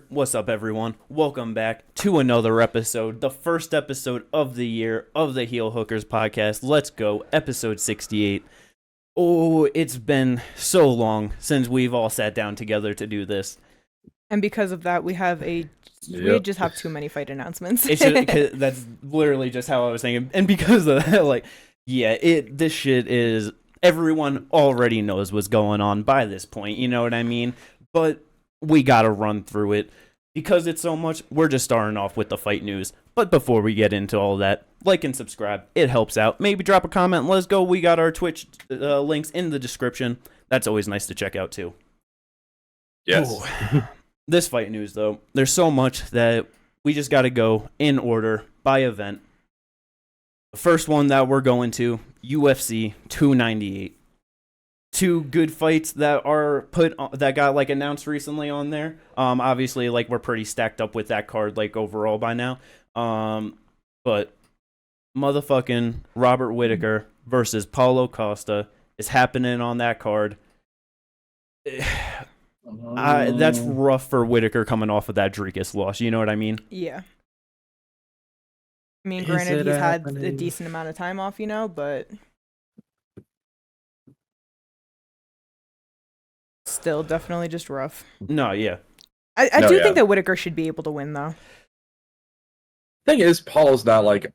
What's up, everyone? Welcome back to another episode, the first episode of the year of the Heel Hookers podcast. Let's go, episode 68. Oh, it's been so long since we've all sat down together to do this. And because of that, we just have too many fight announcements. That's literally just how I was thinking. And because of that, this shit is, everyone already knows what's going on by this point, you know what I mean? But we gotta run through it. Because it's so much, we're just starting off with the fight news. But before we get into all that, like and subscribe. It helps out. Maybe drop a comment. Let's go. We got our Twitch links in the description. That's always nice to check out, too. Yes. This fight news, though, there's so much that we just got to go in order by event. The first one that we're going to, UFC 298. Two good fights that got announced recently on there. Obviously, we're pretty stacked up with that card overall by now. But motherfucking Robert Whittaker versus Paulo Costa is happening on that card. That's rough for Whittaker coming off of that Dricus loss. You know what I mean? Yeah. I mean, granted, he's had a decent amount of time off, but still definitely just rough. No, yeah. I do think that Whittaker should be able to win, though. Thing is, Paul's not like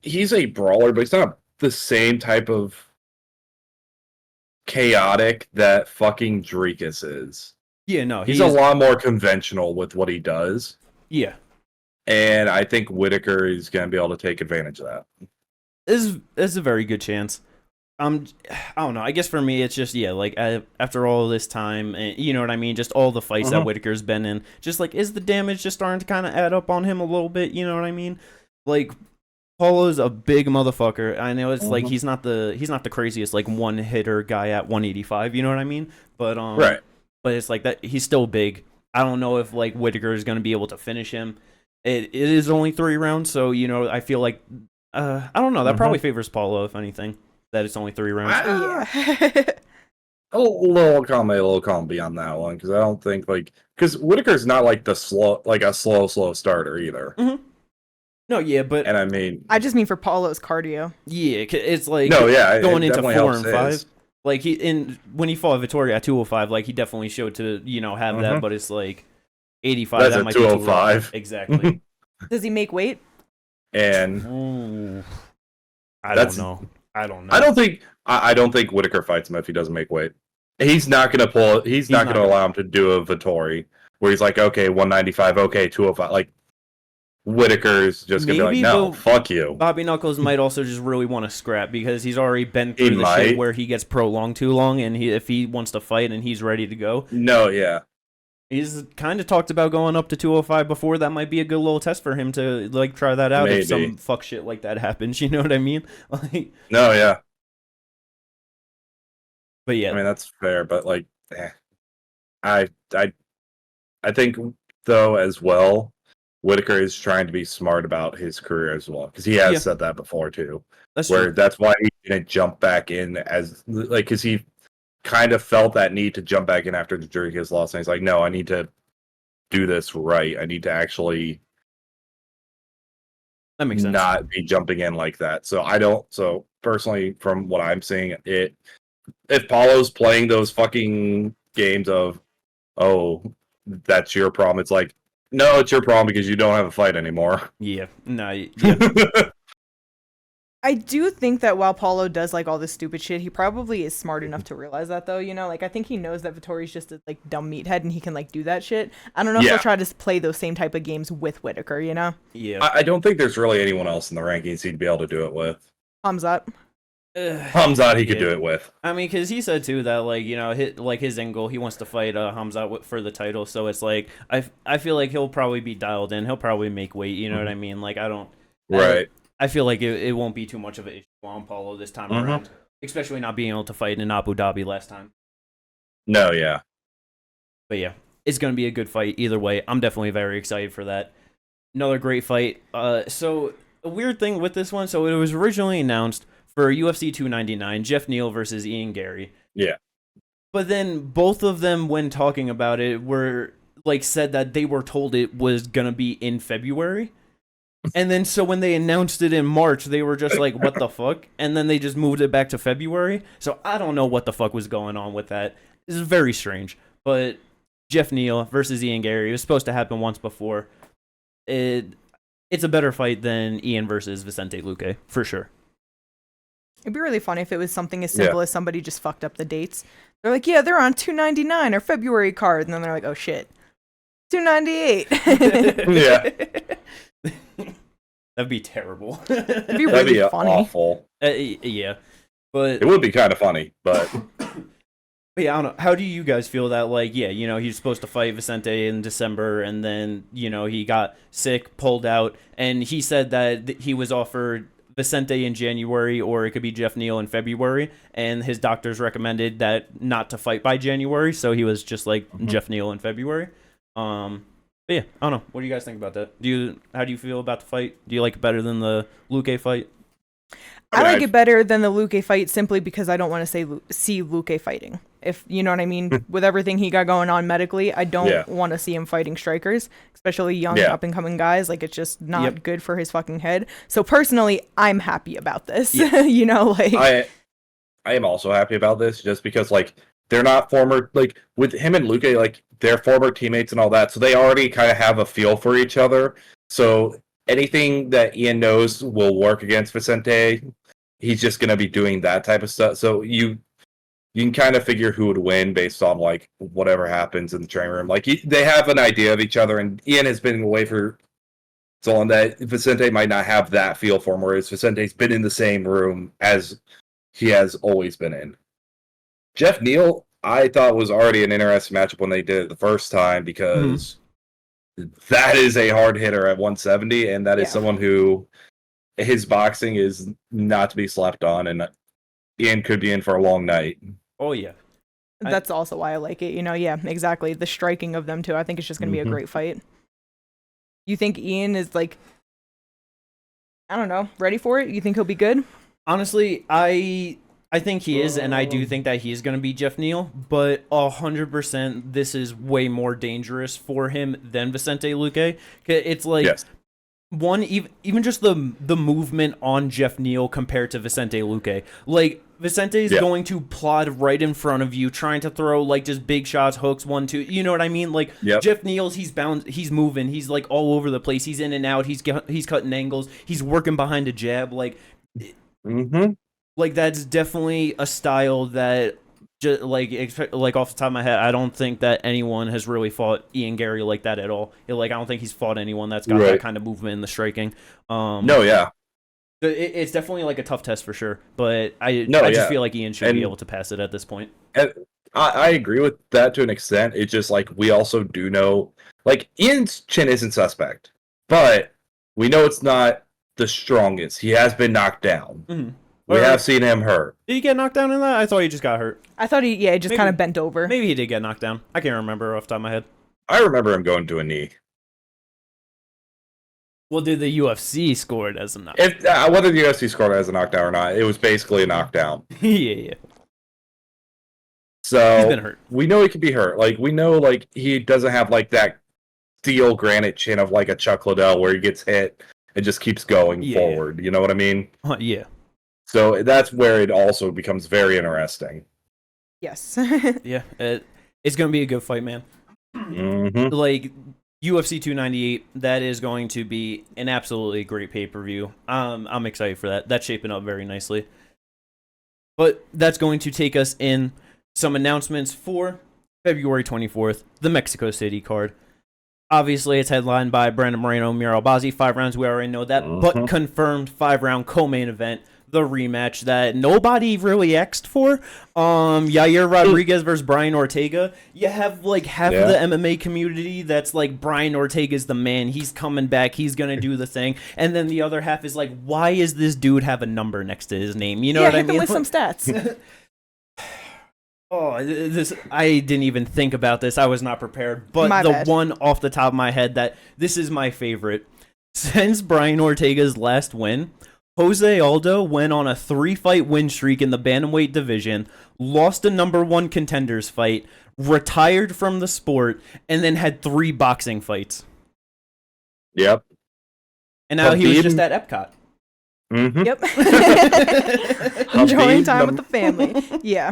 he's a brawler, but he's not the same type of chaotic that fucking Dricus is. Yeah, no, he's a lot more conventional with what he does. Yeah, and I think Whittaker is going to be able to take advantage of that. Is a very good chance. I don't know. I guess for me, it's just after all this time, and you know what I mean. Just all the fights that Whittaker's been in. Just is the damage just starting to kind of add up on him a little bit? You know what I mean? Paulo's a big motherfucker. I know it's he's not the craziest one hitter guy at 185. You know what I mean? But right. But it's that he's still big. I don't know if Whittaker is going to be able to finish him. It is only 3 rounds, so I feel I don't know. That probably favors Paulo if anything. That it's only 3 rounds. Yeah. a little calm beyond that one, because I don't think because Whittaker's not a slow starter either. Mm-hmm. No, yeah, but and I mean, I just mean for Paulo's cardio. Yeah, it's going into 4 and 5. When he fought Vittoria at 205, he definitely showed to have that, but it's 85. That's that might 205 exactly. Does he make weight? And I don't know. I don't think Whittaker fights him if he doesn't make weight. He's not gonna allow him to do a Vittori where he's okay, 195, okay, 205. Whittaker's just gonna be no, fuck you. Bobby Knuckles might also just really want to scrap because he's already been through the shit where he gets prolonged too long, and if he wants to fight and he's ready to go. No, yeah. He's kind of talked about going up to 205 before. That might be a good little test for him to try that out. Maybe. If some fuck shit like that happens. You know what I mean? No, yeah. But yeah, I mean that's fair. But I think though as well, Whittaker is trying to be smart about his career as well, because he has said that before too. That's why he's gonna jump back in as because he kind of felt that need to jump back in after the Dricus loss, and he's no, I need to do this right. I need to actually that makes sense. Not be jumping in like that. So personally, from what I'm seeing, if Paulo's playing those fucking games of, oh, that's your problem, it's no, it's your problem because you don't have a fight anymore. Yeah. No. Yeah. I do think that while Paulo does all this stupid shit, he probably is smart enough to realize that, though. I think he knows that Vittori's just a dumb meathead and he can do that shit. I don't know if he'll try to play those same type of games with Whittaker. Yeah. I don't think there's really anyone else in the rankings he'd be able to do it with. Hamzat. Hamzat, he could do it with. I mean, because he said too that his end goal, he wants to fight Hamzat for the title. So it's I feel he'll probably be dialed in. He'll probably make weight. You know what I mean? I don't. Right. I feel it won't be too much of an issue on Paulo this time around, especially not being able to fight in Abu Dhabi last time. No, yeah. But yeah, it's going to be a good fight either way. I'm definitely very excited for that. Another great fight. So a weird thing with this one, so it was originally announced for UFC 299, Jeff Neal versus Ian Gary. Yeah. But then both of them, when talking about it, were like said that they were told it was gonna be in February. And then so when they announced it in March, they were just like, what the fuck? And then they just moved it back to February. So I don't know what the fuck was going on with that. This is very strange. But Jeff Neal versus Ian Gary, it was supposed to happen once before. It's a better fight than Ian versus Vicente Luque, for sure. It'd be really funny if it was something as simple as somebody just fucked up the dates. They're like, yeah, they're on 299 or February card. And then they're like, oh shit, 298. Yeah. That'd be terrible. It'd be really funny. Awful. Yeah. But it would be kind of funny, but yeah, I don't know. How do you guys feel that, like, yeah, you know, he's supposed to fight Vicente in December, and then, you know, he got sick, pulled out, and he said that he was offered Vicente in January, or it could be Jeff Neal in February, and his doctors recommended that not to fight by January, so he was just like Jeff Neal in February. But yeah, I don't know. What do you guys think about that? How do you feel about the fight? Do you like it better than the Luque fight? I like it better than the Luque fight simply because I don't want to see Luque fighting. If you know what I mean, with everything he got going on medically, I don't want to see him fighting strikers, especially young up and coming guys. Like, it's just not good for his fucking head. So personally, I'm happy about this. You know, like I am also happy about this just because, like, they're not former, like, with him and Luque, like, they're former teammates and all that, so they already kind of have a feel for each other. So anything that Ian knows will work against Vicente, he's just going to be doing that type of stuff. So you can kind of figure who would win based on, like, whatever happens in the training room. Like, they have an idea of each other, and Ian has been away for so long that Vicente might not have that feel for him, whereas Vicente's been in the same room as he has always been in. Jeff Neal, I thought, was already an interesting matchup when they did it the first time, because that is a hard hitter at 170, and that is someone who his boxing is not to be slept on, and Ian could be in for a long night. Oh, yeah. That's also why I like it. You know, yeah, exactly. The striking of them, too. I think it's just going to be a great fight. You think Ian is, like, I don't know, ready for it? You think he'll be good? Honestly, I think he is, and I do think that he is going to be Jeff Neal, but 100% this is way more dangerous for him than Vicente Luque. It's like, one, even just the movement on Jeff Neal compared to Vicente Luque. Like, Vicente is going to plod right in front of you, trying to throw, like, just big shots, hooks, 1, 2. You know what I mean? Like, Jeff Neal's, he's moving. He's, like, all over the place. He's in and out. He's cutting angles. He's working behind a jab. Like, like, that's definitely a style that, just like off the top of my head, I don't think that anyone has really fought Ian Gary like that at all. Like, I don't think he's fought anyone that's got that kind of movement in the striking. It's definitely, like, a tough test for sure, but I just feel like Ian should be able to pass it at this point. And I agree with that to an extent. It's just, like, we also do know, like, Ian's chin isn't suspect, but we know it's not the strongest. He has been knocked down. We have seen him hurt. Did he get knocked down in that? I thought he just got hurt. I thought he just kind of bent over. Maybe he did get knocked down. I can't remember off the top of my head. I remember him going to a knee. Well, did the UFC score it as a knockdown? Whether the UFC scored it as a knockdown or not, it was basically a knockdown. Yeah. So he's been hurt. We know he can be hurt. Like, we know, like, he doesn't have, like, that steel granite chin of, like, a Chuck Liddell where he gets hit and just keeps going forward. You know what I mean? Yeah. So that's where it also becomes very interesting. Yes. Yeah, it's going to be a good fight, man. Like, UFC 298, that is going to be an absolutely great pay-per-view. I'm excited for that. That's shaping up very nicely. But that's going to take us in some announcements for February 24th, the Mexico City card. Obviously, it's headlined by Brandon Moreno, Miro Albazi. 5 rounds, we already know that. But confirmed 5-round co-main event. The rematch that nobody really asked for. Yair Rodriguez versus Brian Ortega. You have, like, half of the MMA community that's like, Brian Ortega's the man. He's coming back. He's going to do the thing. And then the other half is like, why is this dude have a number next to his name? You know what I mean? With some stats. I didn't even think about this. I was not prepared. But one off the top of my head that this is my favorite. Since Brian Ortega's last win, Jose Aldo went on a 3-fight win streak in the bantamweight division, lost a number 1 contenders fight, retired from the sport, and then had 3 boxing fights. Yep. And now he was just at Epcot. Mm-hmm. Yep. Enjoying time with the family. Yeah.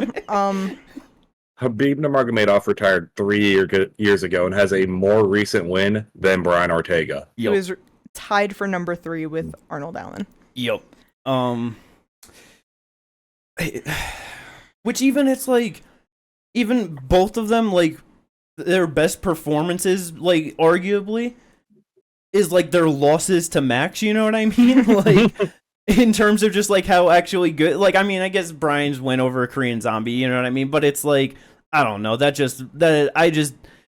Khabib Nurmagomedov retired 3 years ago and has a more recent win than Brian Ortega. He was tied for number 3 with Arnold Allen. Yep. Which even it's like, even both of them, like, their best performances, like, arguably, is like their losses to Max, you know what I mean? Like, in terms of just like how actually good, like, I mean, I guess Brian's win over a Korean Zombie, you know what I mean? But it's like, I don't know, that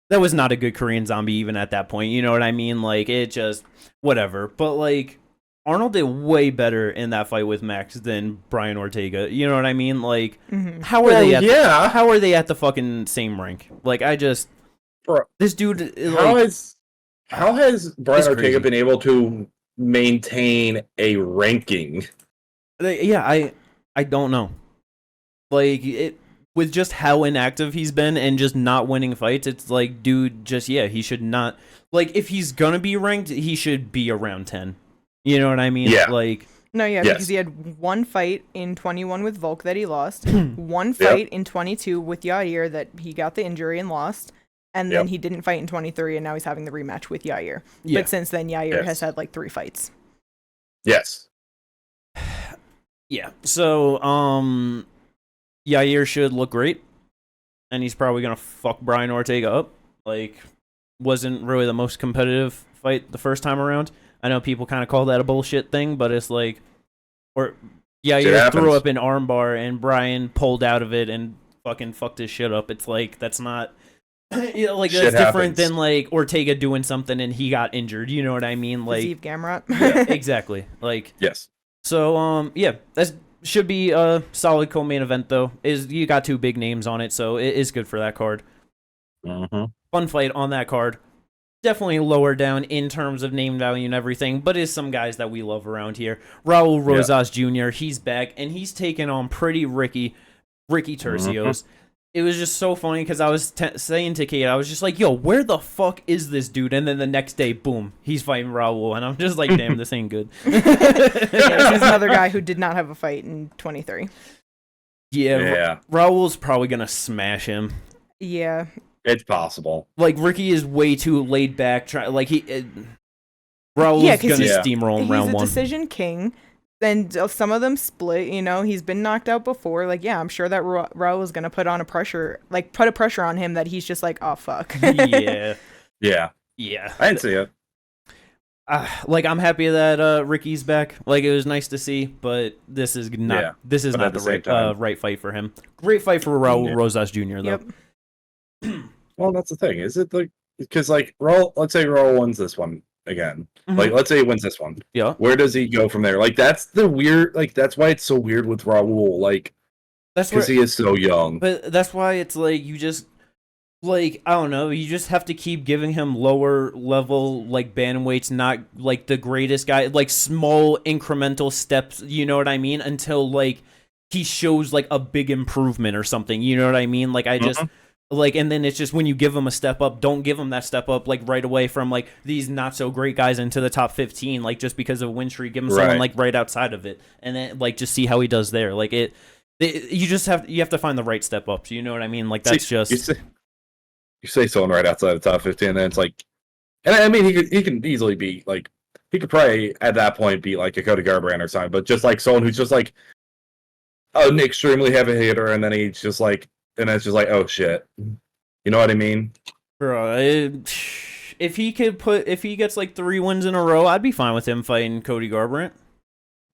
was not a good Korean Zombie even at that point, you know what I mean? Like, it just, whatever. But like, Arnold did way better in that fight with Max than Brian Ortega, you know what I mean? Like, how are they at the fucking same rank? Like, this dude, like, how has Brian Ortega been able to maintain a ranking? Yeah, I don't know. Like, with just how inactive he's been and just not winning fights, it's like, dude, he should not. Like, if he's gonna be ranked, he should be around 10. You know what I mean? Yeah. Like, no, yeah, because he had 1 fight in 21 with Volk that he lost, 1 fight in 22 with Yair that he got the injury and lost. And then he didn't fight in 23, and now he's having the rematch with Yair. Yeah. But since then, Yair has had like 3 fights. Yes. Yeah. So, Yair should look great, and he's probably gonna fuck Brian Ortega up. Like, wasn't really the most competitive fight the first time around. I know people kind of call that a bullshit thing, but it's like, Yair threw up an armbar, and Brian pulled out of it and fucking fucked his shit up. It's like, that's not. You know, like, that's different than like Ortega doing something and he got injured. You know what I mean? Like, Steve Gamrot. Yeah, exactly. Like, yes. So yeah, that should be a solid co-main event though. You got 2 big names on it, so it is good for that card. Fun fight on that card. Definitely lower down in terms of name value and everything, but is some guys that we love around here. Raul Rosas Jr. He's back and he's taking on pretty Ricky Turcios. It was just so funny because I was saying to Kate, I was just like, yo, where the fuck is this dude? And then the next day, boom, he's fighting Raul. And I'm just like, damn, this ain't good. He's another guy who did not have a fight in 23. Yeah. Raul's probably going to smash him. Yeah. It's possible. Like, Ricky is way too laid back. Raul's going to steamroll in round 1. He's a decision king. And some of them split, you know, he's been knocked out before. Like, yeah, I'm sure that Raul is going to put a pressure on him that he's just like, oh, fuck. Yeah. Yeah. I didn't see it. Like, I'm happy that Ricky's back. Like, it was nice to see, but this is not the right fight for him. Great fight for Raul Rosas Jr., though. Yep. Well, that's the thing. Is it like, because, like, let's say Raul wins this one again. Like, let's say he wins this one. Yeah. Where does he go from there? Like, that's the weird, like, that's why it's so weird with Raul. Like, that's because he is so young. But that's why it's like, you just, like, I don't know, you just have to keep giving him lower level, like, bantamweights, not, like, the greatest guy, like, small incremental steps, you know what I mean? Until, like, he shows, like, a big improvement or something, you know what I mean? Like, I just... Like, and then it's just when you give him a step up, don't give him that step up, like, right away from, like, these not-so-great guys into the top 15, like, just because of a win streak. Give him someone, like, right outside of it. And then, like, just see how he does there. Like, you have to find the right step ups, you know what I mean? Like, that's just... You say someone right outside the top 15, and then it's like... And, I mean, he can easily be, like... He could probably, at that point, be, like, a Cody Garbrandt or something, but just, like, someone who's just, like, an extremely heavy hitter, and then he's just, like... And it's just like, oh shit, you know what I mean, bro? If he gets like 3 wins in a row, I'd be fine with him fighting Cody Garbrandt.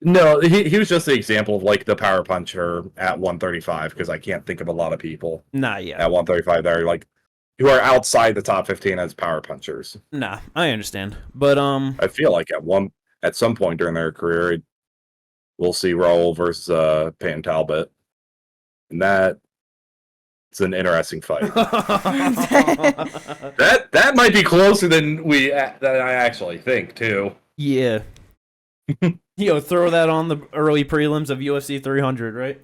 No, he was just the example of like the power puncher at 135 because I can't think of a lot of people. Nah, yeah. At 135, that are like who are outside the top 15 as power punchers. Nah, I understand, but I feel like at some point during their career, we'll see Raul versus Peyton Talbot, and that. It's an interesting fight. that might be closer than I actually think too. Yeah. Throw that on the early prelims of UFC 300, right?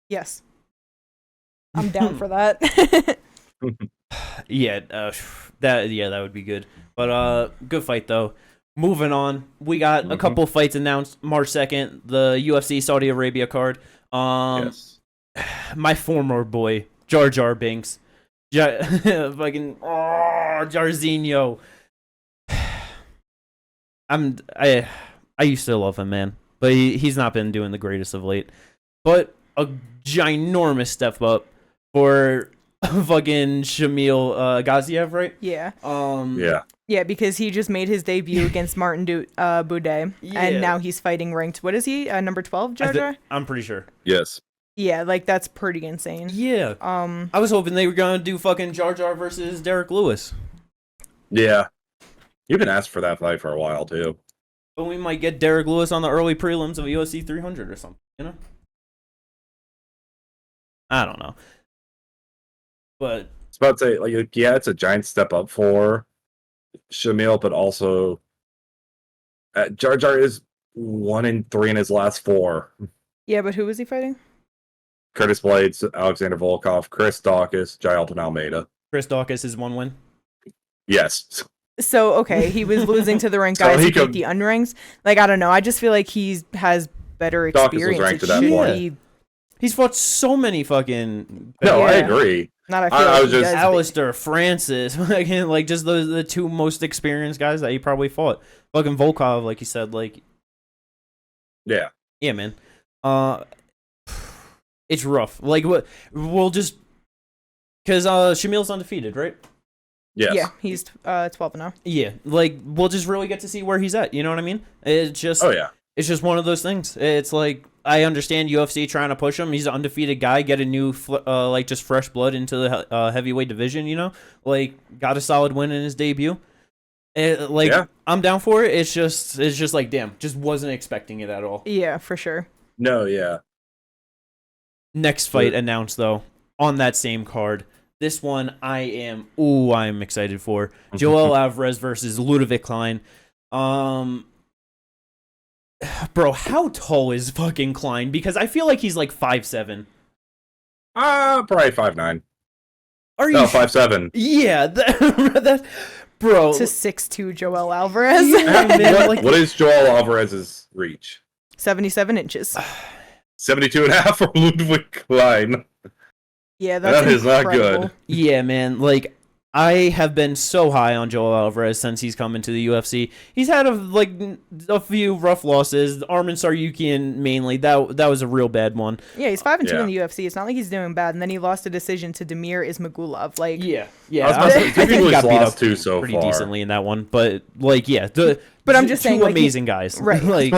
Yes. I'm down for that. Yeah, that would be good. But good fight though. Moving on, we got a couple fights announced. March 2nd, the UFC Saudi Arabia card. Yes. My former boy Jar Jar Binks, fucking Jarzinho. I used to love him, man, but he's not been doing the greatest of late. But a ginormous step up for fucking Shamil Gaziev, right? Yeah. Yeah. Yeah, because he just made his debut against Martin Boudet, and now he's fighting ranked. What is he? Number 12, Jar Jar? I'm pretty sure. Yes. Yeah, like that's pretty insane. Yeah. I was hoping they were gonna do fucking Jar Jar versus Derek Lewis. Yeah. You've been asked for that fight for a while too. But we might get Derek Lewis on the early prelims of UFC 300 or something, you know? I don't know. But It's about to say, like, yeah, it's a giant step up for Shamil, but also Jar Jar is 1-3 in his last 4. Yeah, but who was he fighting? Curtis Blades, Alexander Volkov, Chris Daukaus, Jailton Almeida. Chris Daukaus is 1 win. Yes. So, okay, he was losing to the ranked guys who beat the unranks. Like, I don't know. I just feel like he has better experience. Daukaus was ranked at that point. He's fought so many fucking... No, I agree. Not I feel like was just Alistair, Francis, like just the 2 most experienced guys that he probably fought. Fucking Volkov, like you said, like... Yeah. Yeah, man. It's rough. Like, what? We'll just... Because Shamil's undefeated, right? Yes. Yeah, he's 12-0. Yeah, like, we'll just really get to see where he's at, you know what I mean? It's just... Oh, yeah. It's just one of those things. It's like, I understand UFC trying to push him. He's an undefeated guy, get a new, like, just fresh blood into the heavyweight division, you know? Like, got a solid win in his debut. I'm down for it. It's just like, damn, just wasn't expecting it at all. Yeah, for sure. No, yeah. Next fight announced, though, on that same card. This one I'm excited for. Joel Alvarez versus Ludovic Klein. Bro, how tall is fucking Klein? Because I feel like he's like 5'7". Probably 5'9". Are you? No, 5'7". Yeah, that bro. To 6'2" Joel Alvarez. Yeah, man, What is Joel Alvarez's reach? 77 inches. 72.5 for Ludwig Klein. Yeah, that is not good. Yeah, man. Like, I have been so high on Joel Alvarez since he's come into the UFC. He's had a few rough losses. Arman Saryukian mainly. That was a real bad one. Yeah, he's 5-2 in the UFC. It's not like he's doing bad. And then he lost a decision to Damir Ismagulov. Like, yeah. I think he got beat up too so pretty far. decently in that one. But like, yeah, but I'm just saying, two like, amazing guys. Right. Like,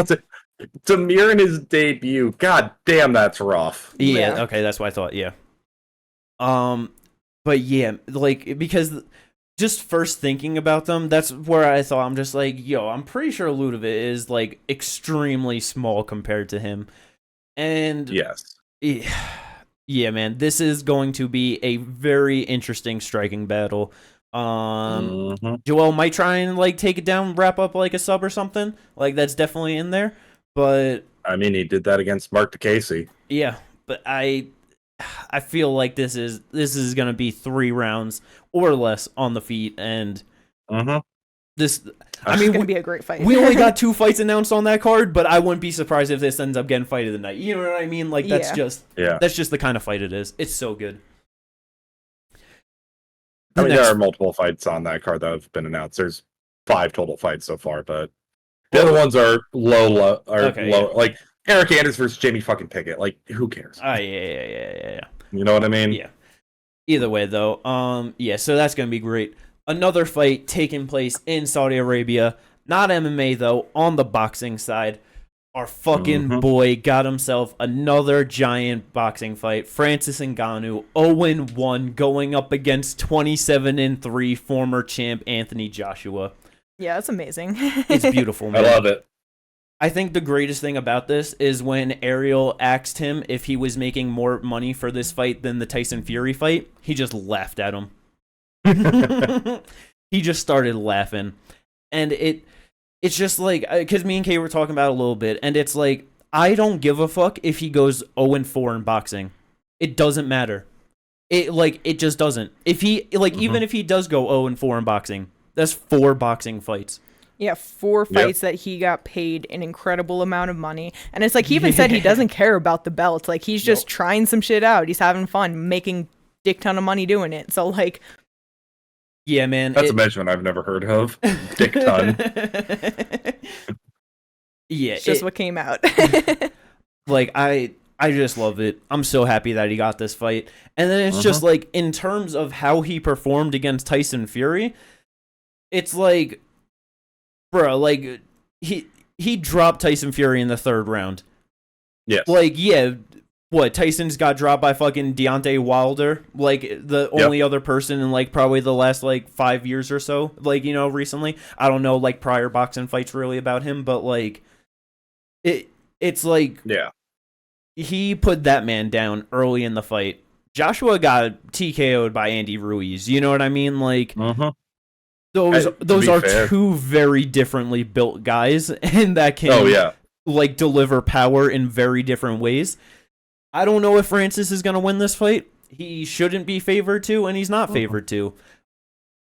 Damir in his debut. God damn, that's rough. Yeah. Okay, that's what I thought. Yeah. But yeah, like, because just first thinking about them, that's where I thought, I'm just like, yo, I'm pretty sure Ludovic is like extremely small compared to him. And yes. Yeah, man, this is going to be a very interesting striking battle. Joel might try and like take it down, wrap up like a sub or something. Like, that's definitely in there. But I mean, he did that against Mark DeCasey. Yeah, but I feel like this is gonna be 3 rounds or less on the feet, and this. I mean, it's gonna be a great fight. We only got 2 fights announced on that card, but I wouldn't be surprised if this ends up getting fight of the night. You know what I mean? Like, that's just the kind of fight it is. It's so good. I mean, there are multiple fights on that card that have been announced. There's 5 total fights so far, but the other ones are low. Like Eric Anders versus Jamie fucking Pickett. Like, who cares? Yeah. You know what I mean? Yeah. Either way, though, so that's gonna be great. Another fight taking place in Saudi Arabia, not MMA though, on the boxing side. Our fucking boy got himself another giant boxing fight. Francis Ngannou, 0-1, going up against 27-3 former champ Anthony Joshua. Yeah, that's amazing. It's beautiful, man. I love it. I think the greatest thing about this is when Ariel asked him if he was making more money for this fight than the Tyson Fury fight, he just laughed at him. He just started laughing. And it's just like, because me and Kay were talking about it a little bit, and it's like, I don't give a fuck if he goes 0-4 in boxing. It doesn't matter. It just doesn't. If he even if he does go 0-4 in boxing, that's 4 boxing fights. Yeah, 4 fights that he got paid an incredible amount of money. And it's like, he even said he doesn't care about the belts. Like, he's just trying some shit out. He's having fun, making dick ton of money doing it. So, like... Yeah, man. That's a measurement I've never heard of. Dick ton. Yeah. It's just what came out. Like, I just love it. I'm so happy that he got this fight. And then it's just, like, in terms of how he performed against Tyson Fury, it's like... Bro, like, he dropped Tyson Fury in the 3rd round. Yes. Like, yeah, what, Tyson's got dropped by fucking Deontay Wilder? Like, the only other person in, like, probably the last, like, 5 years or so, like, you know, recently. I don't know, like, prior boxing fights really about him, but, like, it's like... Yeah. He put that man down early in the fight. Joshua got TKO'd by Andy Ruiz. You know what I mean? Like... Those are fair, 2 very differently built guys, and that can like deliver power in very different ways. I don't know if Francis is going to win this fight. He shouldn't be favored to, and he's not favored to.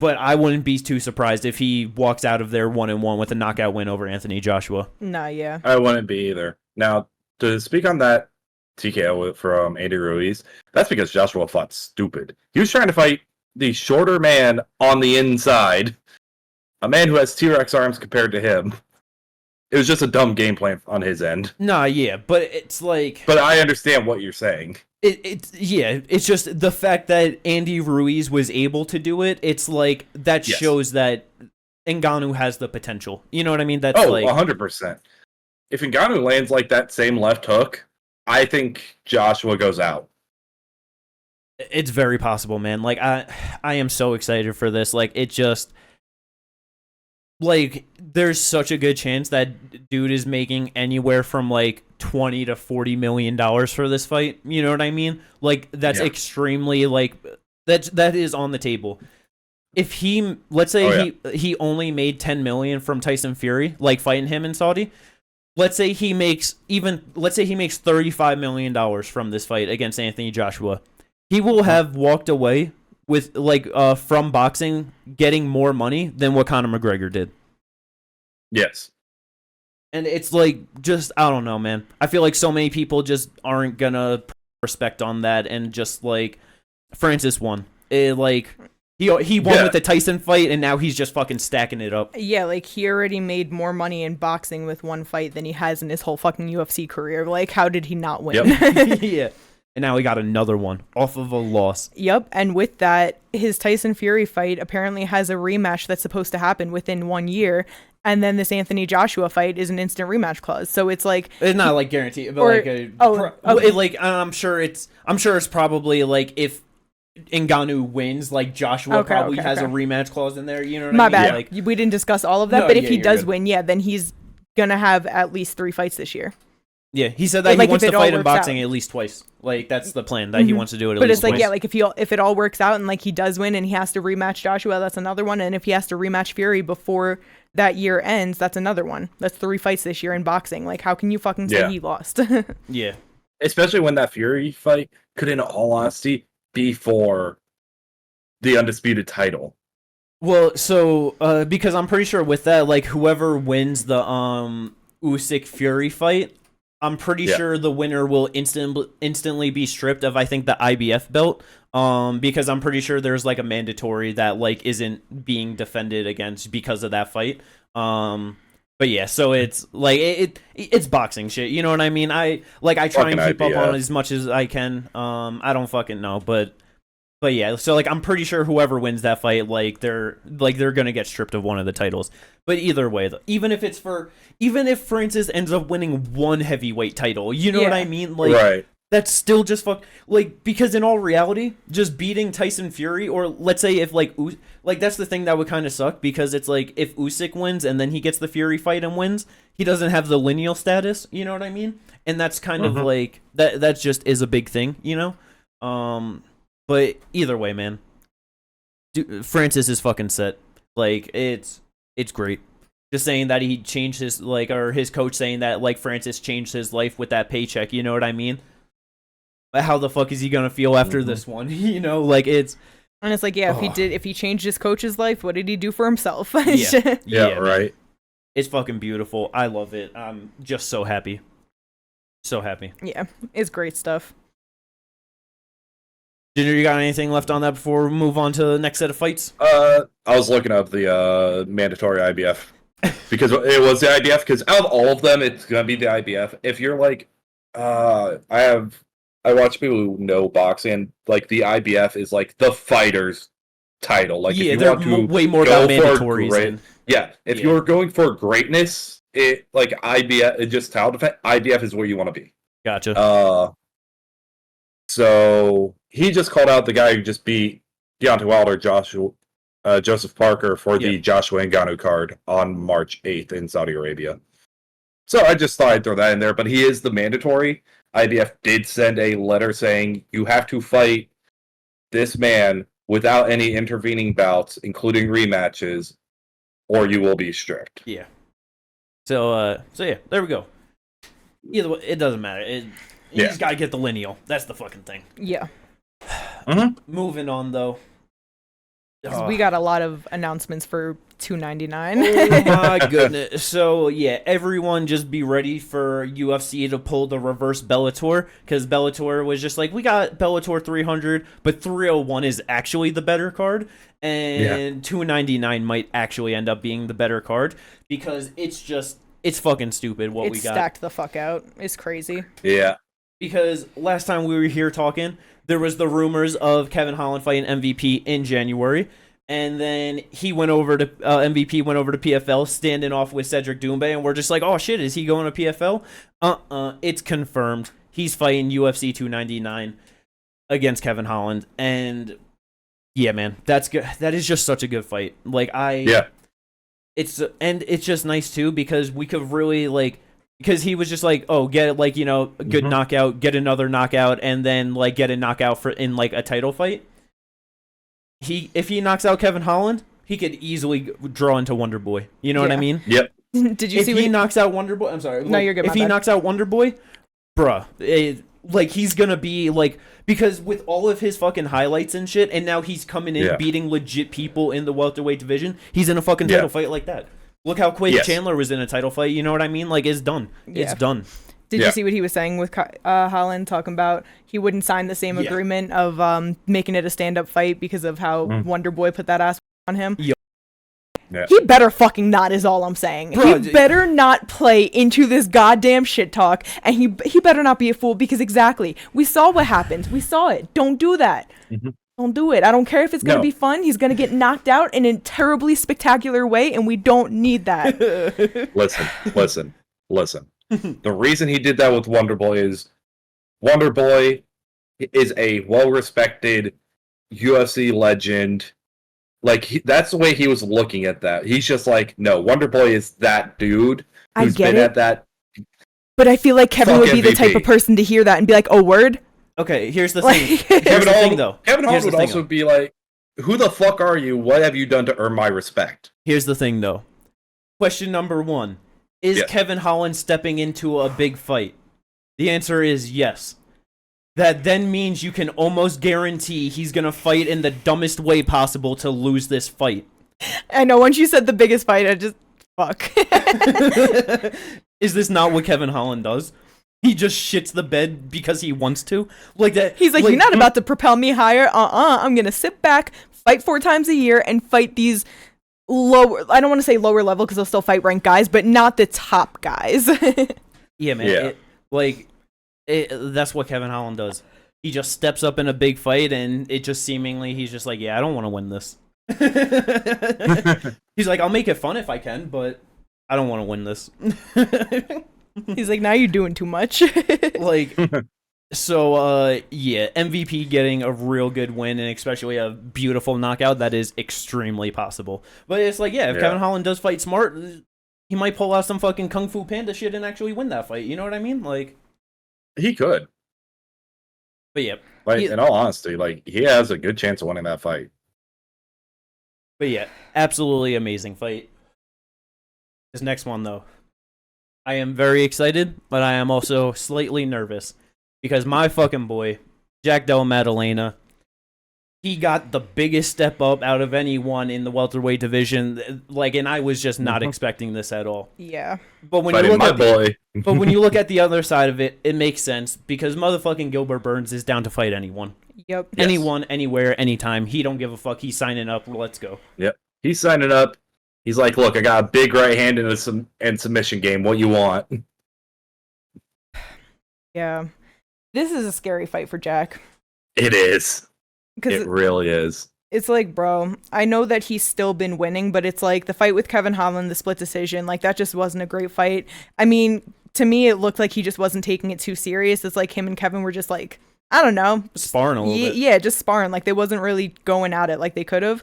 But I wouldn't be too surprised if he walks out of there 1-1 with a knockout win over Anthony Joshua. Nah, yeah. I wouldn't be either. Now, to speak on that TKO from Andy Ruiz, that's because Joshua fought stupid. He was trying to fight the shorter man on the inside, a man who has T-Rex arms compared to him. It was just a dumb game plan on his end. Nah, yeah, but it's like... But I understand what you're saying. It's just the fact that Andy Ruiz was able to do it, it's like, that shows that Ngannou has the potential. You know what I mean? That's 100%. If Ngannou lands like that same left hook, I think Joshua goes out. It's very possible, man. Like, I am so excited for this. Like, it just... Like, there's such a good chance that dude is making anywhere from, like, $20 to $40 million for this fight. You know what I mean? Like, that's extremely, like... That is on the table. If he... Let's say he only made $10 million from Tyson Fury, like, fighting him in Saudi... Let's say he makes $35 million from this fight against Anthony Joshua. He will have walked away with from boxing getting more money than what Conor McGregor did. Yes. And it's like, just, I don't know, man. I feel like so many people just aren't gonna put respect on that, and just like Francis won. He won with the Tyson fight, and now he's just fucking stacking it up. Yeah, like, he already made more money in boxing with one fight than he has in his whole fucking UFC career. Like, how did he not win? Yep. Yeah. And now he got another one off of a loss. Yep, and with that, his Tyson Fury fight apparently has a rematch that's supposed to happen within 1 year, and then this Anthony Joshua fight is an instant rematch clause. So it's like, it's not like guaranteed, but I'm sure it's probably like if Ngannou wins, like Joshua probably has a rematch clause in there. You know what I mean? My bad. Like, we didn't discuss all of that, but if he does win, then he's gonna have at least 3 fights this year. Yeah, he said that he wants to fight in boxing at least twice. Like, that's the plan, that he wants to do it at least twice. But it's like, if it all works out and, like, he does win and he has to rematch Joshua, that's another one. And if he has to rematch Fury before that year ends, that's another one. That's 3 fights this year in boxing. Like, how can you fucking say he lost? Yeah. Especially when that Fury fight could, in all honesty, be for the undisputed title. Well, so, because I'm pretty sure with that, like, whoever wins the Usyk Fury fight, I'm pretty sure the winner will instantly be stripped of, I think, the IBF belt. Because I'm pretty sure there's like a mandatory that like isn't being defended against because of that fight. But yeah, so it's like it's boxing shit. You know what I mean? I try and keep up on it as much as I can. I don't fucking know, but yeah, so like I'm pretty sure whoever wins that fight, they're gonna get stripped of one of the titles. But either way, though, even if Francis ends up winning one heavyweight title, you know what I mean? Like, right. That's still just because in all reality, just beating Tyson Fury, or let's say if that's the thing that would kind of suck, because it's like if Usyk wins and then he gets the Fury fight and wins, he doesn't have the lineal status. You know what I mean? And that's kind of like that just is a big thing, you know. But either way, man, Francis is fucking set. Like, it's great. Just saying that he changed his or his coach saying that like Francis changed his life with that paycheck. You know what I mean? how the fuck is he gonna feel after this one? You know, like it's. And it's like, yeah, if he changed his coach's life, what did he do for himself? Yeah, right. It's fucking beautiful. I love it. I'm just so happy. So happy. Yeah, it's great stuff. Junior, you got anything left on that before we move on to the next set of fights? I was looking up the mandatory IBF because it was the IBF. Because out of all of them, it's gonna be the IBF. If you're like, I watch people who know boxing, and like the IBF is like the fighter's title. Like, yeah, if you they're want to way more about mandatories. If you're going for greatness, it like IBF, it just title defense. IBF is where you want to be. Gotcha. So he just called out the guy who just beat Deontay Wilder, Joseph Parker, for the Joshua Ngannou card on March 8th in Saudi Arabia. So I just thought I'd throw that in there, but he is the mandatory. IBF did send a letter saying you have to fight this man without any intervening bouts, including rematches, or you will be stripped. Yeah. So yeah, there we go. Either way, it doesn't matter. He's got to get the lineal. That's the fucking thing. Yeah. Moving on, though. We got a lot of announcements for 299. Oh my goodness. So yeah, everyone just be ready for UFC to pull the reverse Bellator, because Bellator was just like, we got Bellator 300, but 301 is actually the better card, and 299 might actually end up being the better card, because it's fucking stupid what we got. It's stacked the fuck out. It's crazy. Yeah. Because last time we were here talking, there was the rumors of Kevin Holland fighting MVP in January, and then he went over to MVP went over to PFL, standing off with Cedric Doumbé, and we're just like, oh shit, is he going to PFL? It's confirmed. He's fighting UFC 299 against Kevin Holland, and yeah, man, that's good. That is just such a good fight. Like it's just nice too, because we could really like. Because he was just like, oh, get like, you know, a good knockout, get another knockout, and then like get a knockout in like a title fight. If he knocks out Kevin Holland, he could easily draw into Wonder Boy. You know what I mean? Yep. Did you see? If he knocks out Wonder Boy, I'm sorry. No, you're good. If he knocks out Wonder Boy, bruh, like he's gonna be like, because with all of his fucking highlights and shit, and now he's coming in beating legit people in the welterweight division. He's in a fucking title fight like that. Look how quick Chandler was in a title fight. You know what I mean? Like, it's done. Yeah. It's done. Did you see what he was saying with Holland, talking about he wouldn't sign the same agreement of making it a stand-up fight because of how Wonder Boy put that ass on him? Yeah. He better fucking not, is all I'm saying. Bro, he better not play into this goddamn shit talk, and he better not be a fool, because exactly, we saw what happened. We saw it. Don't do that. Don't do it. I don't care if it's going to be fun. He's going to get knocked out in a terribly spectacular way, and we don't need that. Listen. The reason he did that with Wonder Boy is Wonder Boy is a well-respected UFC legend. Like, that's the way he was looking at that. He's just like, no, Wonder Boy is that dude who's been at that. But I feel like Kevin would be the type of person to hear that and be like, oh, word? Okay, here's the thing. Kevin Holland would also be like, who the fuck are you? What have you done to earn my respect? Here's the thing, though. Question number 1. Is Kevin Holland stepping into a big fight? The answer is yes. That then means you can almost guarantee he's going to fight in the dumbest way possible to lose this fight. I know, once you said the biggest fight, I just... Fuck. Is this not what Kevin Holland does? He just shits the bed because he wants to? Like that. He's like, you're not about to propel me higher. I'm going to sit back, fight 4 times a year, and fight these lower... I don't want to say lower level, because they'll still fight ranked guys, but not the top guys. Yeah, man. That's what Kevin Holland does. He just steps up in a big fight, and it just seemingly, he's just like, yeah, I don't want to win this. He's like, I'll make it fun if I can, but I don't want to win this. He's like, now you're doing too much. Like, so, MVP getting a real good win, and especially a beautiful knockout, that is extremely possible. But it's like, if Kevin Holland does fight smart, he might pull out some fucking Kung Fu Panda shit and actually win that fight. You know what I mean? Like, he could. But yeah. Like, in all honesty, like, he has a good chance of winning that fight. But yeah, absolutely amazing fight. This next one, though. I am very excited, but I am also slightly nervous. because my fucking boy, Jack Della Maddalena, he got the biggest step up out of anyone in the welterweight division. Like, and I was just not expecting this at all. Yeah. But when you look at the other side of it, it makes sense because motherfucking Gilbert Burns is down to fight anyone. Yep. Yes. Anyone, anywhere, anytime. He don't give a fuck. He's signing up. Let's go. Yep. He's signing up. He's like, look, I got a big right hand and submission game. What you want? Yeah. This is a scary fight for Jack. It is. It really is. It's like, bro, I know that he's still been winning, but it's like the fight with Kevin Holland, the split decision, like that just wasn't a great fight. I mean, to me, it looked like he just wasn't taking it too serious. It's like him and Kevin were just like, I don't know. Sparring a little bit. Yeah, just sparring. Like they wasn't really going at it like they could have.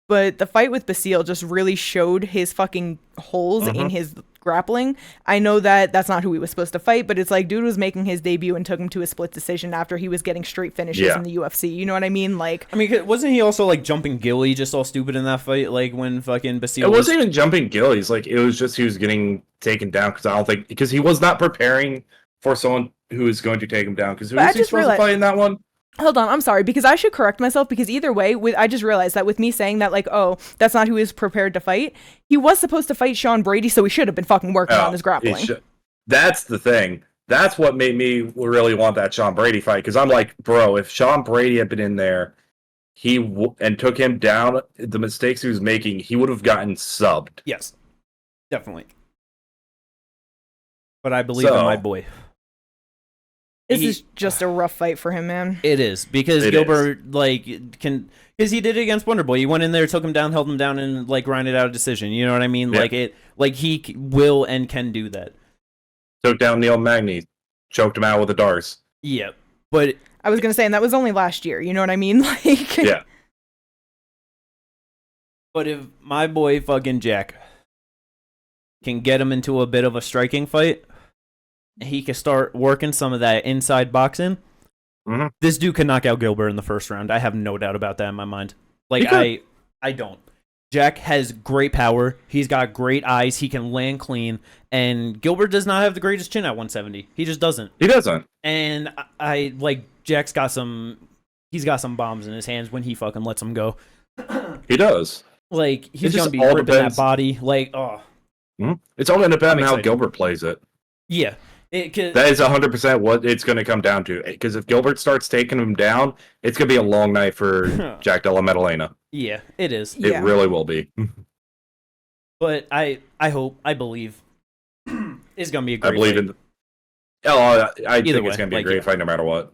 But the fight with Basile just really showed his fucking holes in his grappling. I know that that's not who he was supposed to fight, but it's like dude was making his debut and took him to a split decision after he was getting straight finishes in the UFC. You know what I mean? Like, I mean, wasn't he also like jumping Gilly just all stupid in that fight? Like when fucking Basile. It wasn't even jumping Gillies. Like it was just he was getting taken down because he was not preparing for someone who is going to take him down. Because who was he supposed to fight in that one? Hold on, I'm sorry, because I should correct myself, because either way, I just realized that with me saying that, like, oh, that's not who he was prepared to fight, he was supposed to fight Sean Brady, so he should have been fucking working on his grappling. That's the thing. That's what made me really want that Sean Brady fight, because I'm like, bro, if Sean Brady had been in there, and took him down, the mistakes he was making, he would have gotten subbed. Yes, definitely. But I believe in my boy. This is just a rough fight for him, man. It is, because Gilbert, because he did it against Wonderboy. He went in there, took him down, held him down, and, like, grinded out a decision. You know what I mean? Yeah. He will and can do that. Took down Neil Magny, choked him out with a Dars. Yeah, but... I was going to say, and that was only last year, you know what I mean? Like, yeah. But if my boy fucking Jack can get him into a bit of a striking fight... he can start working some of that inside boxing. This dude can knock out Gilbert in the first round. I have no doubt about that in my mind. Like, I don't. Jack has great power. He's got great eyes. He can land clean. And Gilbert does not have the greatest chin at 170. He just doesn't. He doesn't. And I like, Jack's got some... he's got some bombs in his hands when he fucking lets them go. He does. Like, he's going to be ripping that body. Like, oh. It's all going to depend on how Gilbert plays it. Yeah. That is 100% what it's going to come down to. Because if Gilbert starts taking him down, it's going to be a long night for Jack Della Maddalena. Yeah, it is. It really will be. But I hope, I believe, it's going to be a great fight. I believe in. I think it's going to be a great fight no matter what.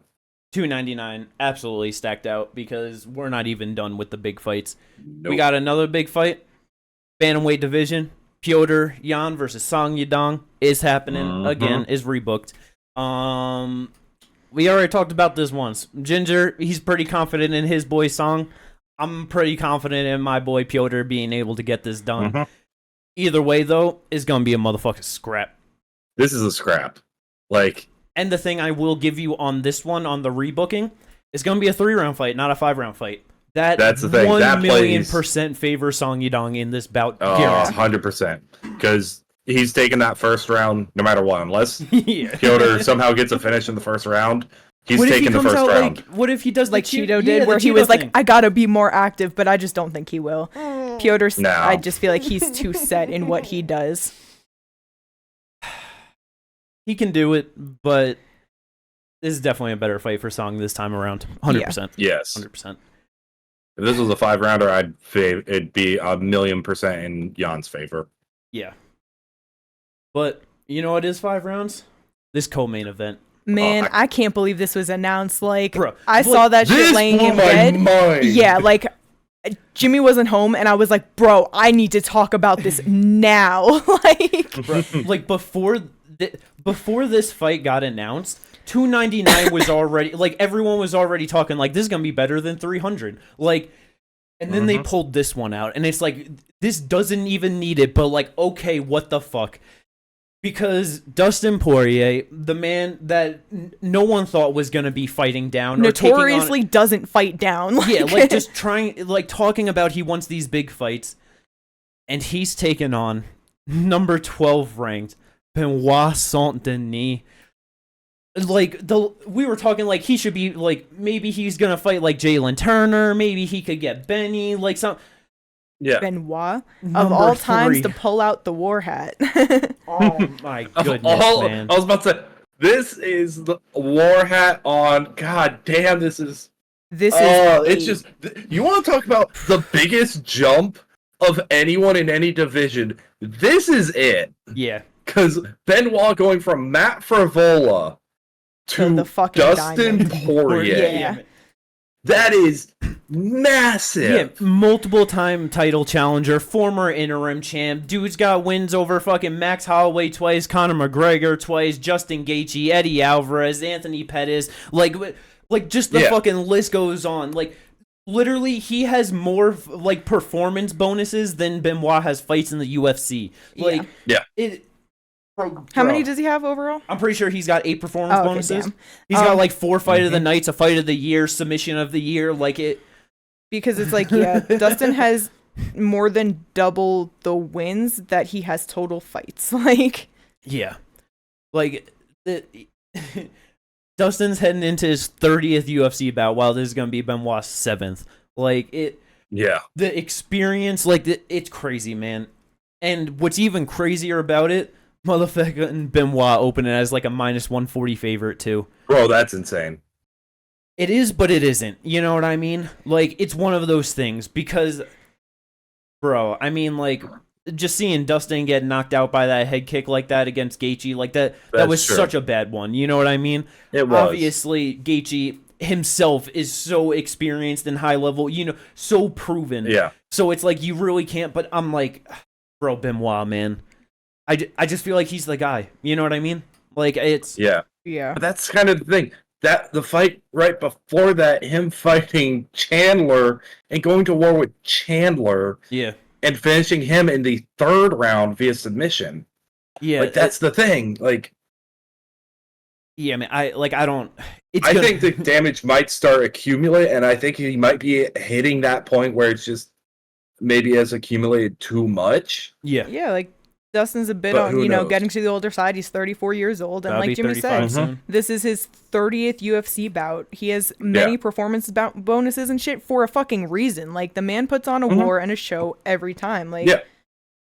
299, absolutely stacked out because we're not even done with the big fights. Nope. We got another big fight, bantamweight division. Piotr Jan versus Song Yadong is happening again, is rebooked. We already talked about this once. Ginger, he's pretty confident in his boy Song. I'm pretty confident in my boy Piotr being able to get this done. Either way, though, is going to be a motherfucking scrap. This is a scrap. And the thing I will give you on this one, on the rebooking, is going to be a 3-round fight, not a 5-round fight. That's the thing. 1,000,000% favor Song Yadong in this bout. 100%. Because he's taking that first round no matter what. Unless Piotr somehow gets a finish in the first round, he's taking the first round. What if he does like Cheeto did, where he was like, I gotta be more active, but I just don't think he will. Piotr, I just feel like he's too set in what he does. He can do it, but this is definitely a better fight for Song this time around. 100%. Yes. 100%. If this was a 5-rounder, it'd be 1,000,000% in Jan's favor. Yeah. But, you know what is 5 rounds? This co-main event. Man, I can't believe this was announced. Like, bro, I saw that shit laying in bed. Mind. Yeah, like, Jimmy wasn't home, and I was like, bro, I need to talk about this now. Like, before this fight got announced, 299 was already, like, everyone was already talking, like, this is going to be better than 300. Like, and then they pulled this one out, and it's like, this doesn't even need it, but, like, okay, what the fuck? Because Dustin Poirier, the man that no one thought was going to be fighting down, notoriously doesn't fight down. Yeah, like, just trying, like, talking about he wants these big fights, and he's taken on number 12 ranked Benoit Saint-Denis. like we were talking like he should be like maybe he's gonna fight like Jalen Turner, maybe he could get Benny, like some Benoit of all times to pull out the war hat. Oh my goodness, man! I was about to say this is the war hat on. God damn, this is. It's just you want to talk about the biggest jump of anyone in any division. This is it. Yeah, because Benoit going from Matt Favola to the fucking Dustin Poirier. Yeah. That is massive. Yeah, multiple time title challenger, former interim champ. Dude's got wins over fucking Max Holloway twice, Conor McGregor twice, Justin Gaethje, Eddie Alvarez, Anthony Pettis. Like just the fucking list goes on. Like, literally, he has more like performance bonuses than Benoit has fights in the UFC. Like, How many does he have overall? I'm pretty sure he's got 8 performance bonuses. Damn. He's got like 4 fight of the nights, a fight of the year, submission of the year, like it. Because it's like, Dustin has more than double the wins that he has total fights. Like, like Dustin's heading into his 30th UFC bout, while this is gonna be Benoit's 7th. Like it. Yeah. The experience, like it's crazy, man. And what's even crazier about it, motherfucking Benoit opening as like a -140 favorite too. Bro, that's insane. It is, but it isn't. You know what I mean? Like, it's one of those things because, bro, I mean, like, just seeing Dustin get knocked out by that head kick like that against Gaethje, like that was such a bad one. You know what I mean? It was. Obviously, Gaethje himself is so experienced and high level, so proven. Yeah. So it's like you really can't, but I'm like, bro, Benoit, man. I just feel like he's the guy. You know what I mean? Like, it's... Yeah. But that's kind of the thing. That the fight right before that, him fighting Chandler and going to war with Chandler. Yeah. And finishing him in the 3rd round via submission. Yeah. Like, that's the thing. Like... Yeah, man, I don't... I think the damage might start accumulate, and I think he might be hitting that point where it's just maybe has accumulated too much. Yeah. Yeah, like, Dustin's a bit on, getting to the older side. He's 34 years old. And like Jimmy said, this is his 30th UFC bout. He has many performance bonuses and shit for a fucking reason. Like, the man puts on a war and a show every time. Like,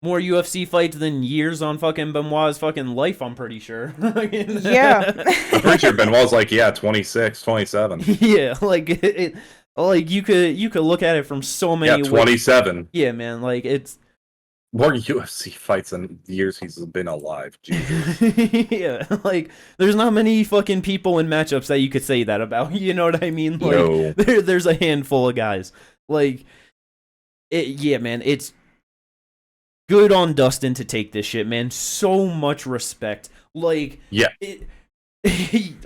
more UFC fights than years on fucking Benoit's fucking life, I'm pretty sure. Yeah. I'm pretty sure Benoit's like, 26, 27. Yeah, like, like you could look at it from so many ways. 27. Yeah, man, like, it's... More UFC fights than years he's been alive. Jesus. Yeah, like, there's not many fucking people in matchups that you could say that about. You know what I mean? Like, no. There's a handful of guys. Like, man, it's good on Dustin to take this shit, man. So much respect. Like,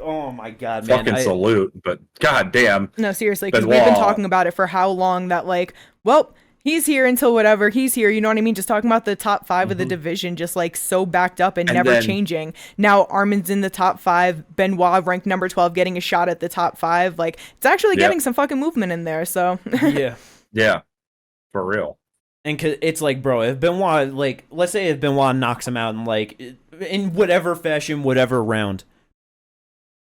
oh my god, man. Fucking salute, but goddamn. No, seriously, because we've been talking about it for how long that, like, well... He's here until whatever. He's here. You know what I mean? Just talking about the top 5 of the division, just like so backed up and never changing. Now Armin's in the top 5. Benoit ranked number 12, getting a shot at the top 5. Like, it's actually getting some fucking movement in there. So yeah, for real. And it's like, bro, if Benoit, like, let's say if Benoit knocks him out in like in whatever fashion, whatever round,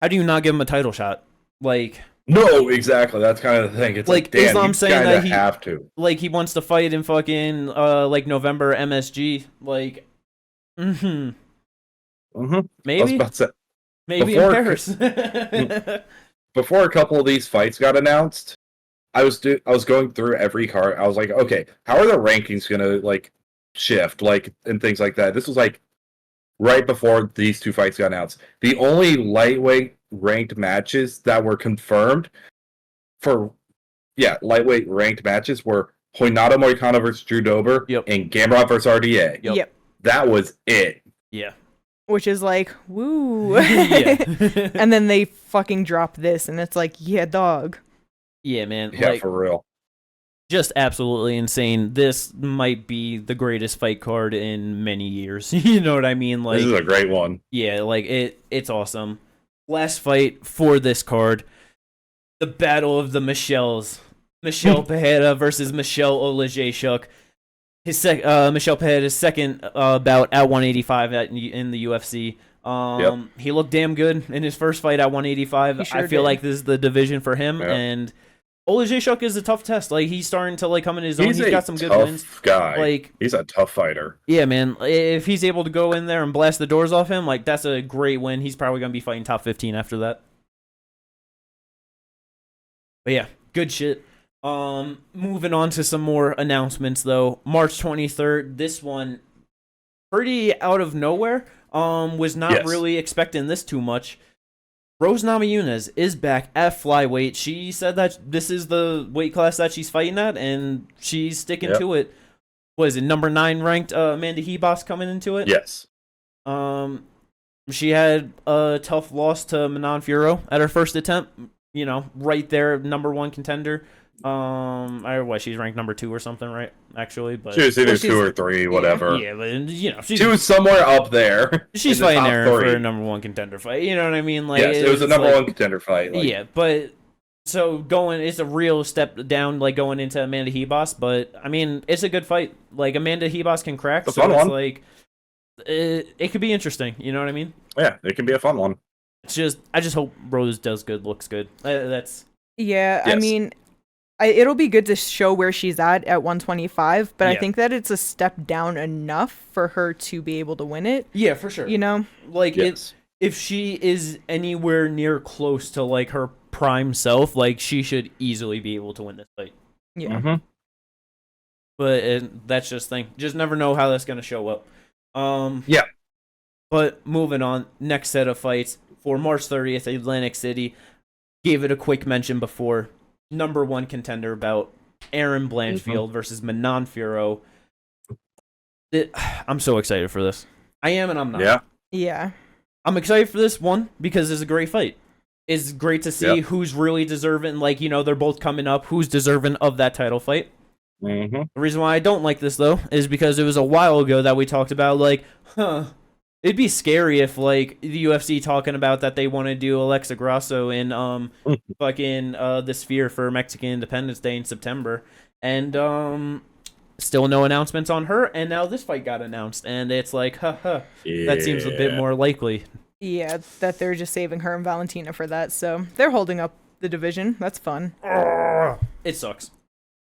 how do you not give him a title shot? Like. No, exactly. That's kind of the thing. It's like damn, Islam saying that he have to. Like, he wants to fight in fucking like November MSG. Like, maybe. I was about to say, maybe in Paris. Before a couple of these fights got announced, I was going through every card. I was like, okay, how are the rankings gonna like shift, like, and things like that. This was like right before these 2 fights got announced. The only lightweight ranked matches that were confirmed for lightweight ranked matches were Hoynato Moicano versus Drew Dober and Gamrot versus RDA. Yep. That was it. Yeah. Which is like, woo. And then they fucking drop this and it's like, yeah, dog. Yeah, man. Yeah, like, for real. Just absolutely insane. This might be the greatest fight card in many years. You know what I mean? Like, this is a great one. Yeah, like it's awesome. Last fight for this card, the battle of the Michelles. Michelle Pereira versus Michelle Olejniczuk. Michelle Pereira's second bout at 185 in the UFC. He looked damn good in his first fight at 185. Sure I feel did. like this is the division for him, and Olajayshuk is a tough test. Like, he's starting to like come in his own. He's got some good wins. Guy. Like, he's a tough fighter. Yeah, man. If he's able to go in there and blast the doors off him, like, that's a great win. He's probably gonna be fighting top 15 after that. But yeah, good shit. Moving on to some more announcements though. March 23rd. This one, pretty out of nowhere. Was not really expecting this too much. Rose Namajunas is back at flyweight. She said that this is the weight class that she's fighting at, and she's sticking to it. What is it, number 9 ranked Amanda Hebos coming into it? Yes. She had a tough loss to Manon Fiorot at her first attempt. You know, right there, number 1 contender. She's ranked number 2 or something, right? Actually, but she was either 2 or 3, whatever. Yeah, but you know, she was somewhere up there. She's fighting there for a number 1 contender fight. You know what I mean? Like, yes, it was a number 1 contender fight. Like, yeah, but so it's a real step down, like going into Amanda Hebos. But I mean, it's a good fight. Like, Amanda Hebos can crack. It's a fun one. Like, it could be interesting. You know what I mean? Yeah, it can be a fun one. It's just, I just hope Rose does good, looks good. That's yes. I mean. It'll be good to show where she's at 125, but I think that it's a step down enough for her to be able to win it. Yeah, for sure. You know? Like, if she is anywhere near close to, like, her prime self, like, she should easily be able to win this fight. Yeah. Mm-hmm. But that's just thing. Just never know how that's going to show up. Yeah. But moving on, next set of fights for March 30th, Atlantic City. Gave it a quick mention before. Number 1 contender bout, Erin Blanchfield versus Manon Fiorot. I'm so excited for this. I am and I'm not. Yeah. I'm excited for this one because it's a great fight. It's great to see who's really deserving. Like, you know, they're both coming up. Who's deserving of that title fight? Mm-hmm. The reason why I don't like this, though, is because it was a while ago that we talked about, like, it'd be scary if, like, the UFC talking about that they want to do Alexa Grasso in fucking the Sphere for Mexican Independence Day in September, and still no announcements on her, and now this fight got announced, and it's like, that seems a bit more likely. Yeah, that they're just saving her and Valentina for that, so they're holding up the division. That's fun. It sucks.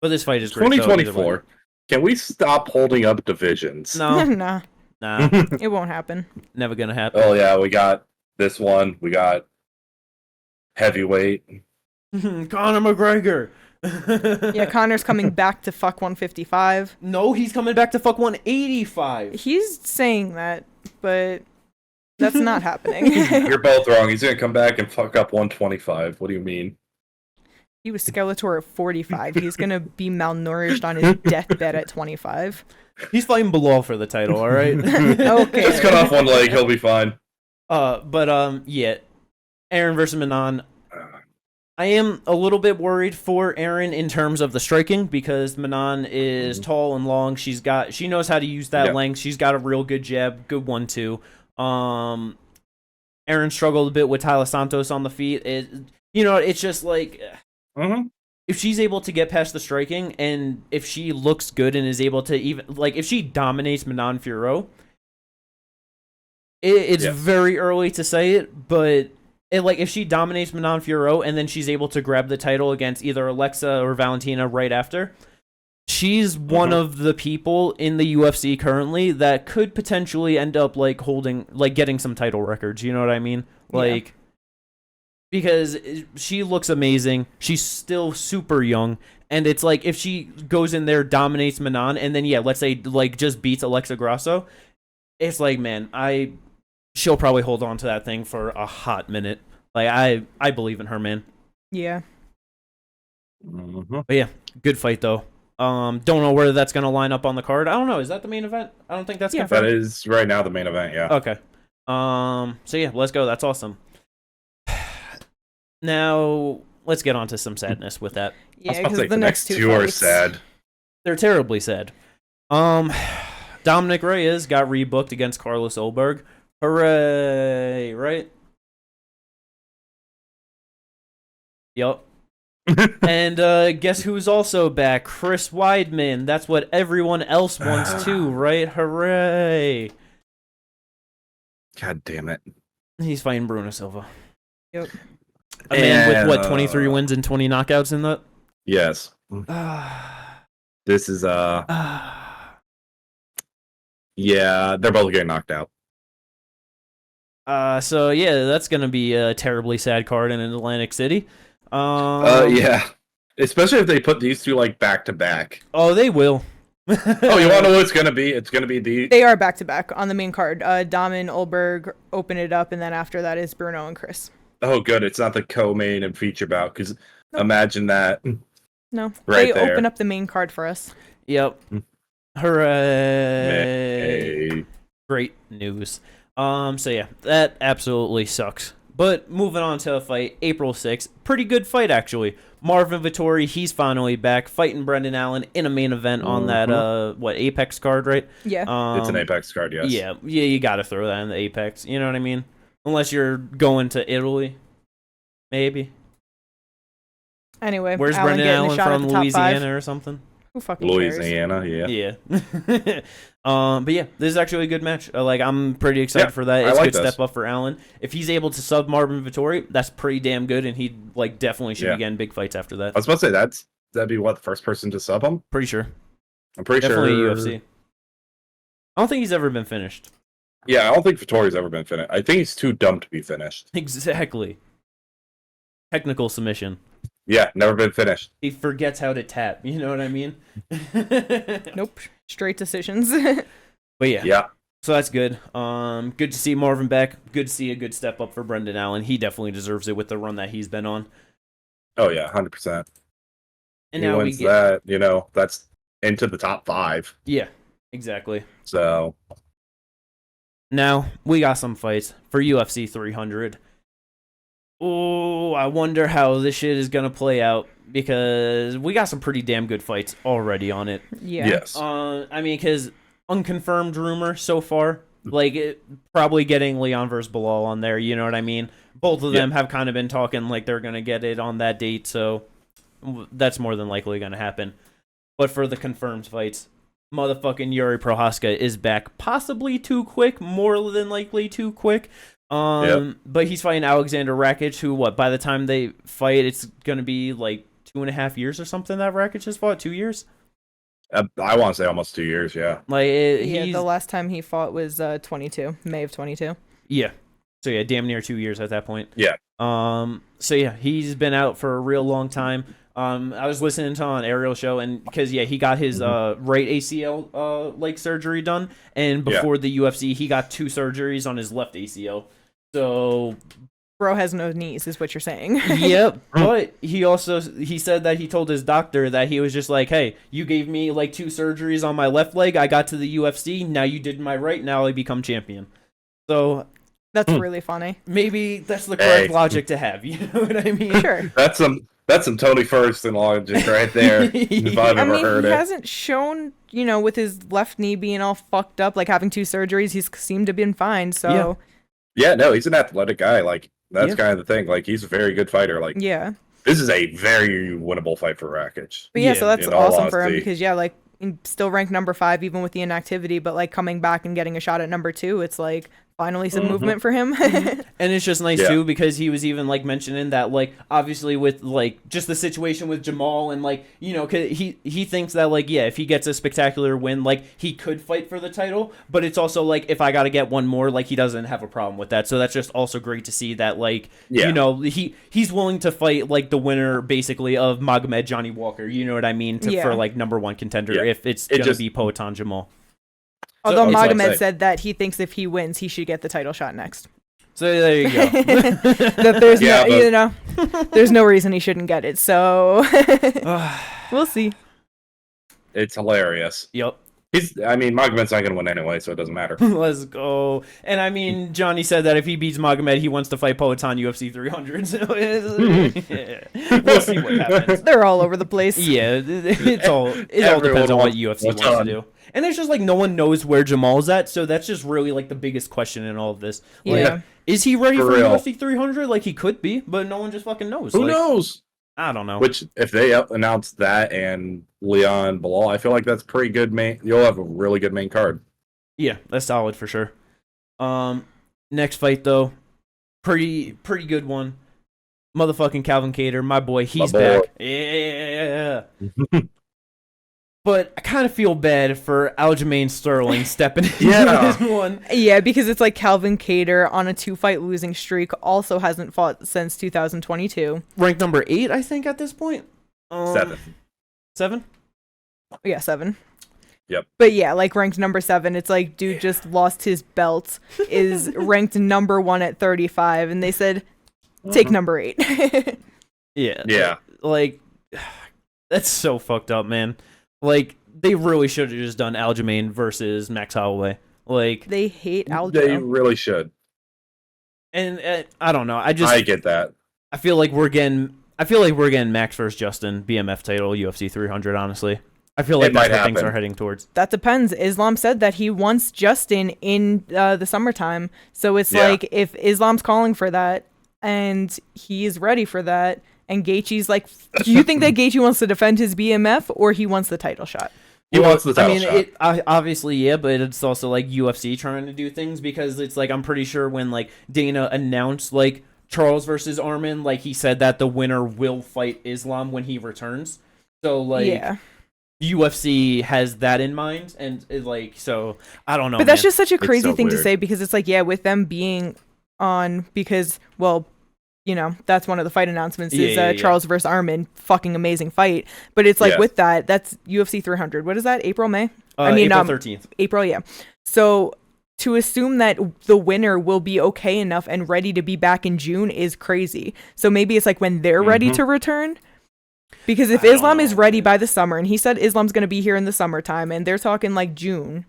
But this fight is great. 2024. Can we stop holding up divisions? No. Nah, it won't happen. Never gonna happen. Oh yeah, we got this one. We got heavyweight. Conor McGregor. Yeah, Conor's coming back to fuck 155. No, he's coming back to fuck 185. He's saying that, but that's not happening. You're both wrong. He's gonna come back and fuck up 125. What do you mean? He was Skeletor at 45. He's gonna be malnourished on his deathbed at 25. He's fighting Bilal for the title, all right? Okay. Just cut off one leg, he'll be fine. Yeah. Erin versus Manon. I am a little bit worried for Erin in terms of the striking because Manon is tall and long. She knows how to use that length. She's got a real good jab, good 1-2. Erin struggled a bit with Tyler Santos on the feet. It's just like if she's able to get past the striking and if she looks good and is able to even, like, if she dominates Manon Fiorot, it's very early to say it, but if she dominates Manon Fiorot and then she's able to grab the title against either Alexa or Valentina right after, she's one of the people in the UFC currently that could potentially end up getting some title records. You know what I mean? Because she looks amazing. She's still super young. And it's like, if she goes in there, dominates Manon, and then, let's say, just beats Alexa Grasso, it's like, man, she'll probably hold on to that thing for a hot minute. Like, I believe in her, man. Yeah. But yeah, good fight, though. Don't know where that's going to line up on the card. I don't know. Is that the main event? I don't think that's confirmed. That is right now the main event, yeah. Okay. So yeah, let's go. That's awesome. Now, let's get on to some sadness with that. Yeah, because the next two are sad. They're terribly sad. Dominic Reyes got rebooked against Carlos Ulberg. Hooray, right? Yup. And guess who's also back? Chris Weidman. That's what everyone else wants too, right? Hooray. God damn it. He's fighting Bruno Silva. Yep. A man with, 23 wins and 20 knockouts in that? Yes. This is, yeah, they're both getting knocked out. So, yeah, that's going to be a terribly sad card in Atlantic City. Yeah. Especially if they put these two, like, back-to-back. Oh, they will. Oh, you want to know what it's going to be? It's going to be They are back-to-back on the main card. Dom and Olberg open it up, and then after that is Bruno and Chris. Oh, good. It's not the co-main and feature bout, because imagine that. No. Right they there. open up the main card for us. Yep. Hooray. Hey. Great news. So yeah, that absolutely sucks. But moving on to a fight, April 6th. Pretty good fight, actually. Marvin Vettori, he's finally back, fighting Brendan Allen in a main event on that, Apex card, right? Yeah. It's an Apex card, yes. Yeah, you gotta throw that in the Apex, you know what I mean? Unless you're going to Italy, maybe. Anyway, where's Allen Brendan getting Allen a shot from? at the top Louisiana 5. or something? Who fucking cares? Louisiana, yeah. Yeah. But yeah, this is actually a good match. I'm pretty excited for that. It's a good step up for Allen. If he's able to sub Marvin Vettori, that's pretty damn good, and he definitely should be getting big fights after that. I was about to say that'd be the first person to sub him? Pretty sure. I'm pretty definitely sure. UFC. I don't think he's ever been finished. Yeah, I don't think Vettori's ever been finished. I think he's too dumb to be finished. Exactly. Technical submission. Yeah, never been finished. He forgets how to tap. You know what I mean? Nope. Straight decisions. But yeah. Yeah. So that's good. Good to see Marvin back. Good to see a good step up for Brendan Allen. He definitely deserves it with the run that he's been on. Oh yeah, 100%. And he now wins that. That's into the top 5. Yeah, exactly. So now we got some fights for UFC 300. Oh, I wonder how this shit is gonna play out because we got some pretty damn good fights already on it. Yeah. yes. Because unconfirmed rumor so far, probably getting Leon versus Bilal on there. You know what I mean? Both of them have kind of been talking like they're gonna get it on that date, so that's more than likely gonna happen. But for the confirmed fights, motherfucking Yuri Prohaska is back, possibly too quick, more than likely too quick. But he's fighting Alexander Rakic, who by the time they fight, it's gonna be like 2.5 years or something that Rakic has fought. 2 years. I want to say almost 2 years. Yeah. The last time he fought was 22, May of 22. Yeah. So yeah, damn near 2 years at that point. Yeah. So yeah, he's been out for a real long time. I was listening to an Ariel show, and because he got his right ACL surgery done, and before the UFC, he got 2 surgeries on his left ACL. So bro has no knees, is what you're saying. Yep. But he said that he told his doctor that he was just like, hey, you gave me 2 surgeries on my left leg. I got to the UFC. Now you did my right. Now I become champion. So that's really funny. Maybe that's the correct logic to have. You know what I mean? Sure. That's some Tony Ferguson logic right there. If I've ever heard he it. hasn't shown, with his left knee being all fucked up, having 2 surgeries, he's seemed to have been fine. So yeah, no, he's an athletic guy. That's kind of the thing. He's a very good fighter. This is a very winnable fight for Rakic. But so that's awesome for him because still ranked number 5 even with the inactivity, but coming back and getting a shot at number 2, it's finally some movement for him. And it's just nice too because he was even mentioning that obviously with just the situation with Jamal and cause he thinks that if he gets a spectacular win he could fight for the title, but it's also if I got to get one more he doesn't have a problem with that. So that's just also great to see that he's willing to fight the winner basically of Magomed Johnny Walker, you know what I mean, for number 1 contender if it's going to be Poatan Jamal. Although Magomed said that he thinks if he wins, he should get the title shot next. So there you go. That there's no reason he shouldn't get it. So we'll see. It's hilarious. Yep. Magomed's not going to win anyway, so it doesn't matter. Let's go. And Johnny said that if he beats Magomed, he wants to fight Poatan UFC 300. So we'll see what happens. They're all over the place. Yeah, it all depends on what UFC wants to do. And it's just no one knows where Jamal's at, so that's just really the biggest question in all of this. Is he ready for UFC 300? He could be, but no one just fucking knows. Who knows? I don't know. Which, if they announce that and Leon Bilal, I feel that's pretty good. You'll have a really good main card. Yeah, that's solid for sure. Next fight though, pretty good one. Motherfucking Calvin Kattar, my boy, he's back. Yeah. But I kind of feel bad for Aljamain Sterling stepping into this one. Yeah, because it's like Calvin Kattar on a 2-fight losing streak, also hasn't fought since 2022. Ranked number 8, I think, at this point. 7. 7? Yeah, 7. Yep. But yeah, like ranked number 7, it's like dude just lost his belt, is ranked number 1 at 35, and they said, take number 8. Yeah. Like, that's so fucked up, man. Like, they really should have just done Aljamain versus Max Holloway. Like, they hate Aljo. They really should. And I don't know. I get that. I feel like we're getting Max versus Justin BMF title UFC 300. Honestly, I feel like that's what things are heading towards. That depends. Islam said that he wants Justin in the summertime. So it's like if Islam's calling for that and he is ready for that. And Gaethje's like, do you think that Gaethje wants to defend his BMF or he wants the title shot? He wants the title shot. Obviously, yeah, but it's also like UFC trying to do things because it's like I'm pretty sure when like Dana announced like Charles versus Arman, like he said that the winner will fight Islam when he returns. So like UFC has that in mind, and like so I don't know. But that's just such a crazy thing to say because it's like with them being on because you know, that's one of the fight announcements is Charles versus Arman, fucking amazing fight. But it's like with that, that's UFC 300. What is that? April, May? April 13th. April, yeah. So to assume that the winner will be okay enough and ready to be back in June is crazy. So maybe it's like when they're ready to return. Because if Islam is ready by the summer, and he said Islam's going to be here in the summertime, and they're talking like June.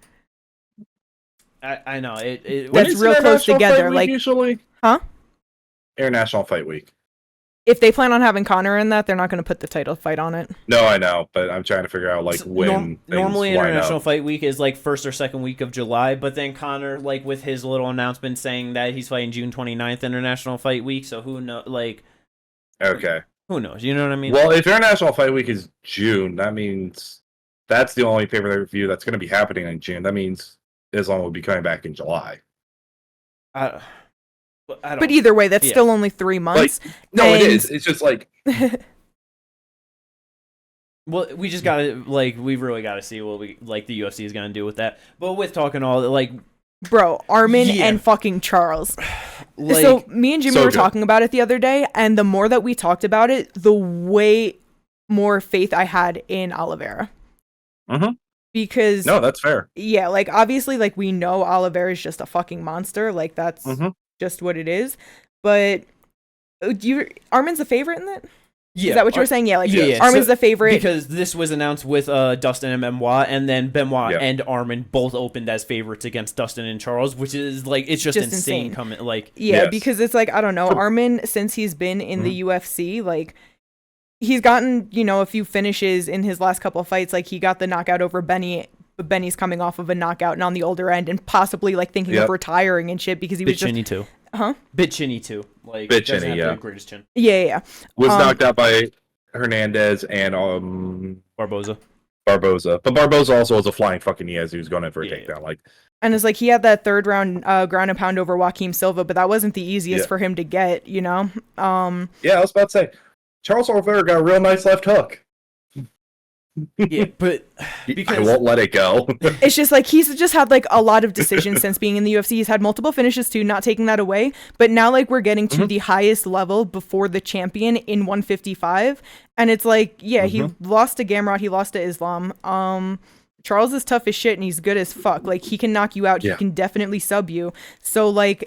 I know. That's real close together. Like, usually? Huh? International Fight Week. If they plan on having Conor in that, they're not going to put the title fight on it. No, I know, but I'm trying to figure out like when. Normally, International Fight Week is like first or second week of July, but then Conor, like with his little announcement saying that he's fighting June 29th International Fight Week, so who knows? Like, okay, who knows? You know what I mean? Well, if International Fight Week is June, that means that's the only pay-per-view that's going to be happening in June. That means Islam will be coming back in July. But either way, that's still only 3 months. Like, it is. It's just like. Well, we just gotta we've really gotta see what the UFC is gonna do with that. But with talking all bro, Arman and fucking Charles. So me and Jimmy were talking about it the other day, and the more that we talked about it, the way more faith I had in Oliveira. Because no, that's fair. Yeah, like obviously, like we know Oliveira is just a fucking monster. Like that's. Just what it is, but Arman's the favorite in that? Yeah. Is that what you were saying? Yeah, Arman's the favorite. Because this was announced with Dustin and Benoit, and then Benoit and Arman both opened as favorites against Dustin and Charles, which is like, it's just insane coming. Like, because it's like, I don't know, Arman, since he's been in the UFC, like, he's gotten, you know, a few finishes in his last couple of fights. Like, he got the knockout over Benny. But Benny's coming off of a knockout and on the older end and possibly like thinking of retiring and shit because he was chinny too. Bit chinny too. Like bit chinny, the greatest chin. Yeah. Was knocked out by Hernandez and Barboza. But Barboza also was a flying fucking Niaz who's going in for a takedown. Like, and it's like he had that third round ground and pound over Joaquim Silva, but that wasn't the easiest for him to get, you know? Yeah, I was about to say Charles Oliveira got a real nice left hook. Yeah, but because I won't let it go. It's just like he's just had like a lot of decisions since being in the UFC. He's had multiple finishes too, not taking that away. But now like we're getting to the highest level before the champion in 155, and it's like he lost to Gamrot, he lost to Islam. Charles is tough as shit and he's good as fuck. Like he can knock you out. He can definitely sub you. So like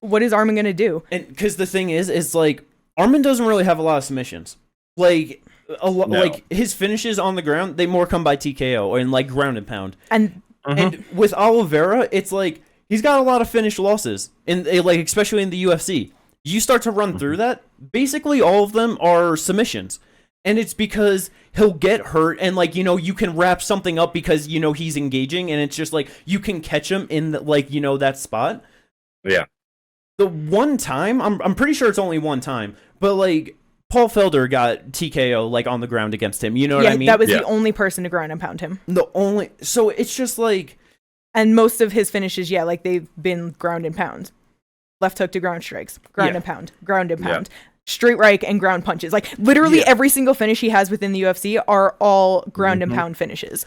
what is Arman gonna do? And because the thing is like Arman doesn't really have a lot of submissions. Like. Like his finishes on the ground, they more come by TKO or in like ground and pound. And with Oliveira, it's like he's got a lot of finished losses in like especially in the UFC. You start to run through that, basically all of them are submissions. And it's because he'll get hurt and like you know you can wrap something up because you know he's engaging and it's just like you can catch him in the, like you know that spot. Yeah. The one time, I'm pretty sure it's only one time, but like Paul Felder got TKO like on the ground against him. You know what I mean? That was the only person to ground and pound him. So it's just like, and most of his finishes, like they've been ground and pound. left hook to ground strikes, ground and pound, ground and pound. Straight right and ground punches. Like literally every single finish he has within the UFC are all ground and pound finishes.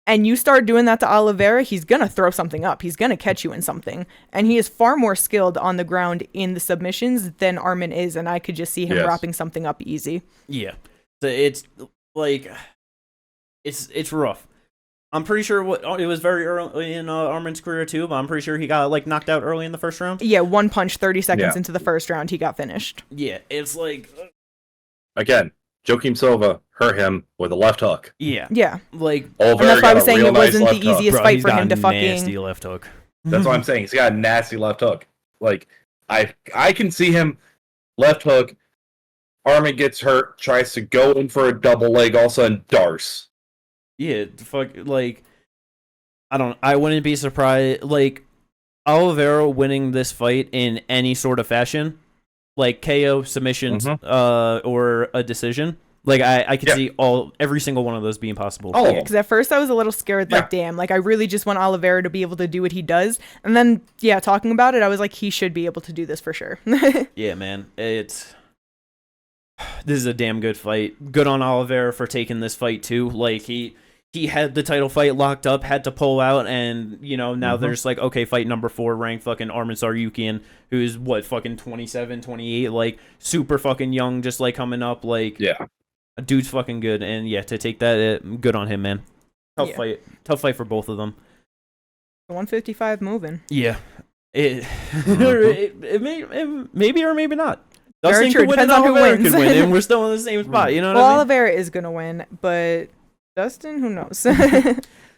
And you start doing that to Oliveira, he's going to throw something up. He's going to catch you in something. And he is far more skilled on the ground in the submissions than Arman is. And I could just see him wrapping something up easy. Yeah. So it's like, it's rough. I'm pretty sure it was very early in Arman's career too, but I'm pretty sure he got like knocked out early in the first round. Yeah, one punch, 30 seconds into the first round, he got finished. Yeah, it's like... Again, Joaquim Silva hurt him with a left hook. Yeah. Yeah. Like, and that's why I was saying it wasn't the easiest fight for him to fucking... nasty left hook. That's what I'm saying. He's got a nasty left hook. Like, I can see him left hook, Arman gets hurt, tries to go in for a double leg, all of a sudden, Darce. Yeah, fuck, like, I wouldn't be surprised, like, Oliveira winning this fight in any sort of fashion, like KO, submission, or a decision, like, I could see every single one of those being possible. Oh, yeah, because at first I was a little scared, like, damn, like, I really just want Oliveira to be able to do what he does, and then, talking about it, I was like, he should be able to do this for sure. Yeah, man, this is a damn good fight. Good on Oliveira for taking this fight, too, like, he had the title fight locked up, had to pull out, and, now there's like, okay, fight number 4, ranked fucking Arman Tsarukyan, who's, fucking 27, 28, like, super fucking young, just, like, coming up, like, a dude's fucking good, and, to take that, good on him, man. Tough fight for both of them. 155 moving. Yeah. It maybe or maybe not. Dustin could win, and Oliveira could win, and we're still in the same spot, you know what I mean? Well, Oliveira is gonna win, but... Dustin, who knows?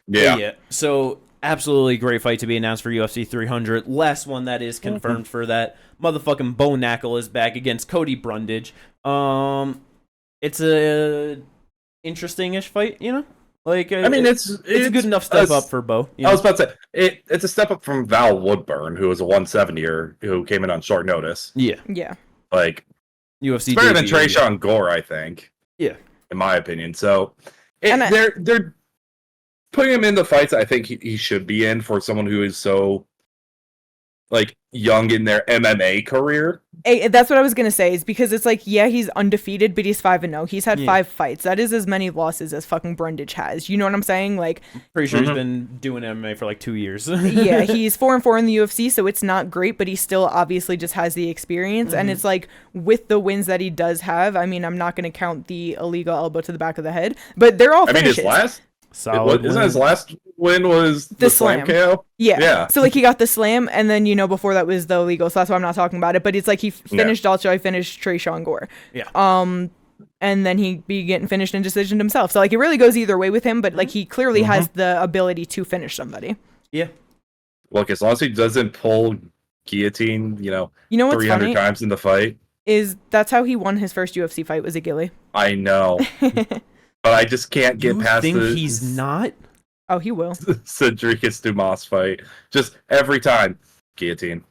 Yeah. So, absolutely great fight to be announced for UFC 300. Last one that is confirmed for that. Motherfucking Bo Knackle is back against Cody Brundage. It's a interesting-ish fight, Like, I mean, it's a good enough step up for Bo. I was about to say, it's a step up from Val Woodburn, who was a 170er who came in on short notice. Yeah. Like, UFC it's better than Tresean Gore, I think. Yeah. In my opinion. So... they're putting him in the fights I think he should be in for someone who is so like young in their MMA career. That's what I was gonna say, is because it's like, he's undefeated, but he's 5-0. He's had 5 fights. That is as many losses as fucking Brundage has. You know what I'm saying? Like, pretty sure he's been doing MMA for like 2 years. Yeah, he's 4-4 in the UFC, so it's not great, but he still obviously just has the experience. And it's like, with the wins that he does have, I mean, I'm not gonna count the illegal elbow to the back of the head, but they're all finishes. His last solid isn't his last win was the slam KO? Yeah. So like he got the slam, and then before that was the illegal. So that's why I'm not talking about it. But it's like he finished Dalcho, finished Tresean Gore. Yeah. And then he be getting finished and decisioned himself. So like it really goes either way with him. But like he clearly has the ability to finish somebody. Yeah. Look, as long as he doesn't pull guillotine, what's 300 funny times in the fight, is that's how he won his first UFC fight, was a Gilly. I know. But I just can't get past he's not? Oh, he will. Cedricus Dumas fight. Just every time. Guillotine.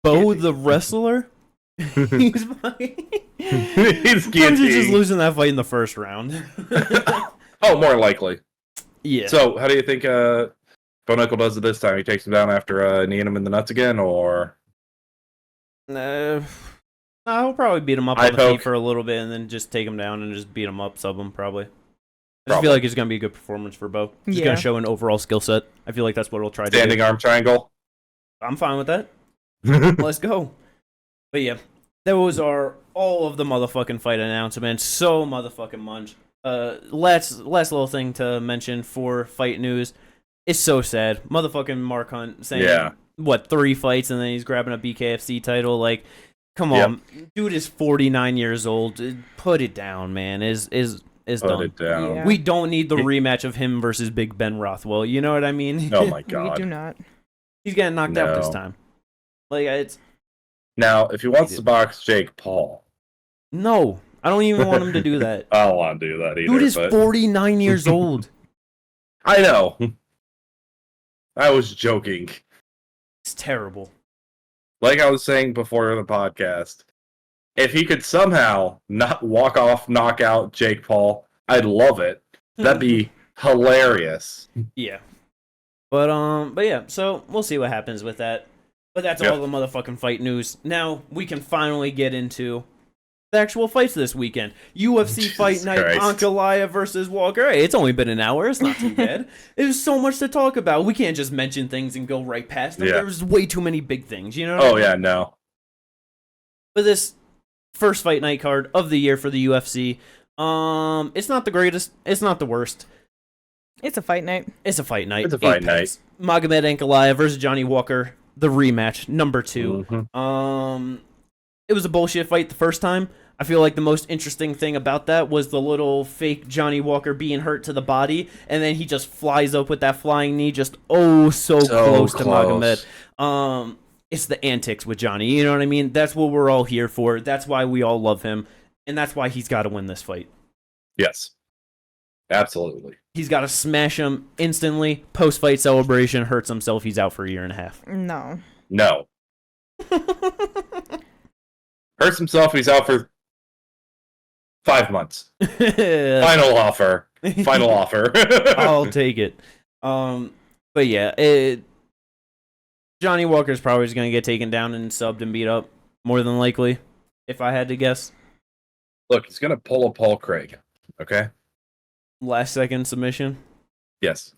Bo the wrestler? He's He's just losing that fight in the first round. Oh, more likely. Yeah. So, how do you think Bo Knuckle does it this time? He takes him down after kneeing him in the nuts again, or? I'll probably beat him up on the feet for a little bit and then just take him down and just beat him up, sub him, probably. I just feel like it's going to be a good performance for Bo. He's going to show an overall skill set. I feel like that's what he'll try to do. Standing arm triangle? I'm fine with that. Let's go. But yeah, those are all of the motherfucking fight announcements. So motherfucking much. Last little thing to mention for fight news. It's so sad. Motherfucking Mark Hunt saying, 3 fights and then he's grabbing a BKFC title. Like, come on. Dude is 49 years old. Put it down, man. Is done. It down. Yeah. We don't need the rematch of him versus Big Ben Rothwell. You know what I mean? Oh my god. We do not. He's getting knocked out this time. Like, it's... Now, if he wants to box Jake Paul... No. I don't even want him to do that. I don't want to do that either. Dude is 49 years old. I know. I was joking. It's terrible. Like I was saying before the podcast, if he could somehow not knock out Jake Paul, I'd love it. That'd be hilarious. Yeah. But yeah, so we'll see what happens with that. But that's all the motherfucking fight news. Now we can finally get into the actual fights this weekend. UFC Fight Night, Ankalaev versus Walker. Hey, it's only been an hour. It's not too bad. There's so much to talk about. We can't just mention things and go right past them. There's way too many big things. You know what I mean? Yeah, no. But this first Fight Night card of the year for the UFC, it's not the greatest. It's not the worst. It's a fight night. It's a fight night. It's a fight night. Magomed Ankalaev versus Johnny Walker, the rematch, number 2. Mm-hmm. It was a bullshit fight the first time. I feel like the most interesting thing about that was the little fake Johnny Walker being hurt to the body, and then he just flies up with that flying knee, just so close to Magomed. It's the antics with Johnny, you know what I mean? That's what we're all here for. That's why we all love him, and that's why he's got to win this fight. Yes. Absolutely. He's got to smash him instantly. Post-fight celebration, hurts himself. He's out for a year and a half. No. Hurts himself. He's out for 5 months. Final offer. I'll take it. But yeah, Johnny Walker's probably just going to get taken down and subbed and beat up, more than likely, if I had to guess. Look, he's going to pull a Paul Craig, okay? Last second submission? Yes.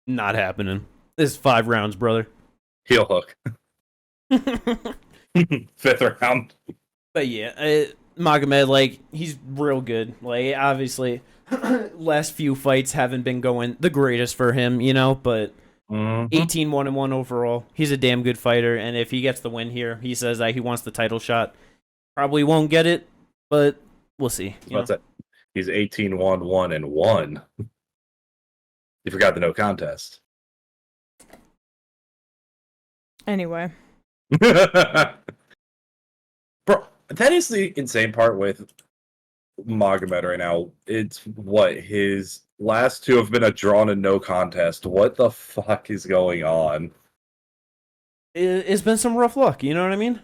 Not happening. This is 5 rounds, brother. Heel hook. 5th round. But yeah, Magomed, like, he's real good. Like, obviously, last few fights haven't been going the greatest for him, you know, but 18-1-1 overall. He's a damn good fighter, and if he gets the win here, he says that he wants the title shot. Probably won't get it, but we'll see. What's that? He's 18-1-1-1. You forgot the no contest. Anyway. Bro, that is the insane part with Magomed right now. It's what? His last 2 have been a draw and a no contest. What the fuck is going on? It's been some rough luck, you know what I mean?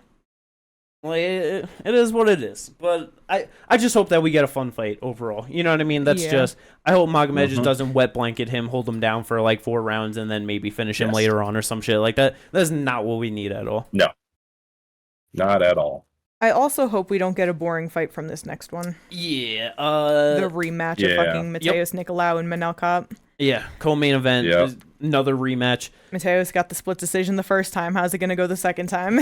Like, it is what it is. But I just hope that we get a fun fight overall. You know what I mean? That's just... I hope Magomed just doesn't wet blanket him, hold him down for like 4 rounds, and then maybe finish him later on or some shit like that. That's not what we need at all. No. Not at all. I also hope we don't get a boring fight from this next one. Yeah. The rematch of fucking Mateus Nicolau and Manel Kopp. Yeah, co-main event. Another rematch. Mateus got the split decision the first time. How's it going to go the second time?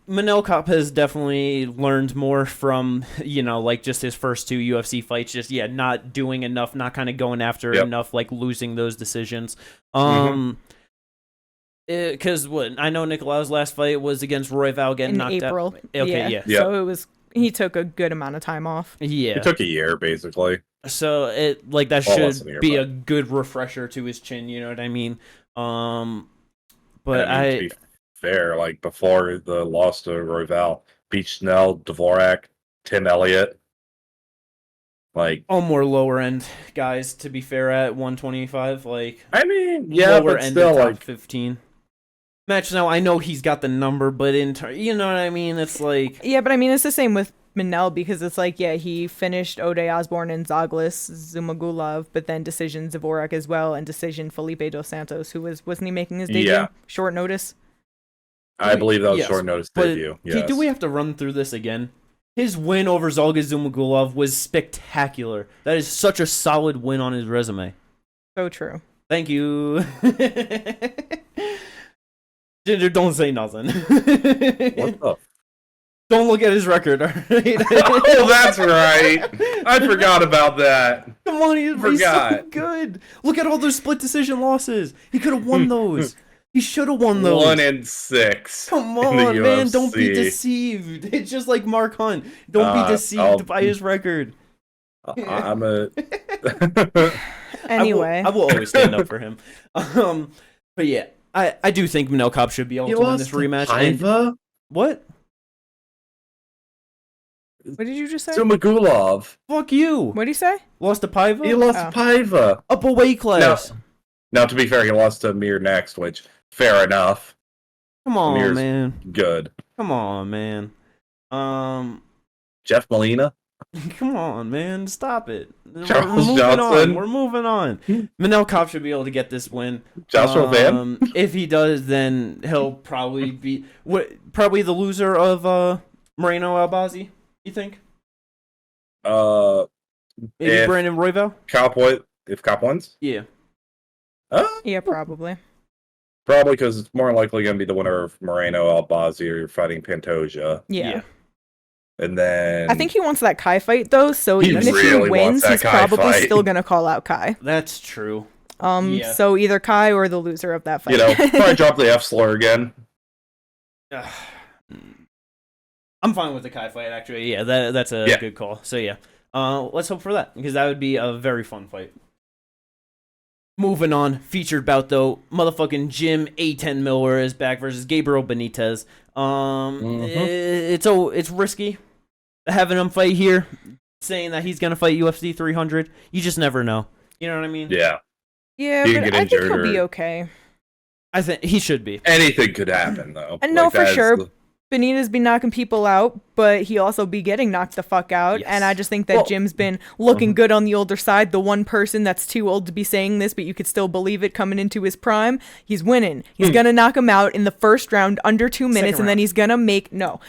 Manel Kopp has definitely learned more from, you know, like just his first 2 UFC fights. Just, not doing enough, not kind of going after enough, like losing those decisions. Because I know Nicolau's last fight was against Royval getting knocked April. out. Okay, yeah. So he took a good amount of time off. Yeah. It took a year, basically. So that should be a good refresher to his chin, you know what I mean? But to be fair, like before the loss to Royval, beat Schnell, Dvorak, Tim Elliott. Like all more lower end guys, to be fair, at 125. Like lower but end still, of top like 15. Match now, I know he's got the number, but you know what I mean? It's like... Yeah, but I mean, it's the same with Manel, because it's like, he finished Ode Osborne and Zaglis Zumagulov, but then decision Dvorak as well, and decision Felipe Dos Santos, who wasn't he making his debut? Short notice? I believe that was short notice debut. Yes. Do we have to run through this again? His win over Zalgiz Zumagulov was spectacular. That is such a solid win on his resume. So true. Thank you. Ginger, don't say nothing. What the? Don't look at his record. All right? Oh, that's right. I forgot about that. Come on, he's so good. Look at all those split decision losses. He could have won those. He should have won those. 1-6. Come on, man. Don't be deceived. It's just like Mark Hunt. Don't be deceived by his record. I'm a... Anyway. I will always stand up for him. But yeah, I do think Manel Kopp should be able to win this rematch. What? What did you just say? Zumagulov. Fuck you. What did he say? Lost to Paiva? He lost to Paiva. Up a weight class. Now, to be fair, he lost to Amir next, which, fair enough. Come on, Amir's man. Good. Come on, man. Jeff Molina? Come on, man, stop it. Charles We're Johnson. on. We're moving on. Manel Kopp should be able to get this win. Joshua Van. If he does, then he'll probably be probably the loser of Moreno Albazi. You think? Maybe Brandon Royval. If Cop wins. Yeah. Yeah, probably. Probably because it's more likely going to be the winner of Moreno Albazi or fighting Pantoja. Yeah. And then I think he wants that Kai fight though, so even if really he wins, he's Kai probably fight. still gonna call out Kai. That's true. So either Kai or the loser of that fight. Probably drop the F slur again. I'm fine with the Kai fight, actually. Yeah, that's a good call. So yeah, let's hope for that, because that would be a very fun fight. Moving on, featured bout though, motherfucking Jim A10 Miller is back versus Gabriel Benitez. It's risky having him fight here, saying that he's gonna fight UFC 300. You just never know. You know what I mean? Yeah. Yeah, but I think he'll be okay. I think he should be. Anything could happen though. And no, for sure. Benitez be knocking people out, but he also be getting knocked the fuck out. Yes. And I just think that Jim's been looking good on the older side. The one person that's too old to be saying this, but you could still believe it coming into his prime. He's winning. He's going to knock him out in the first round under 2 minutes, and then he's going to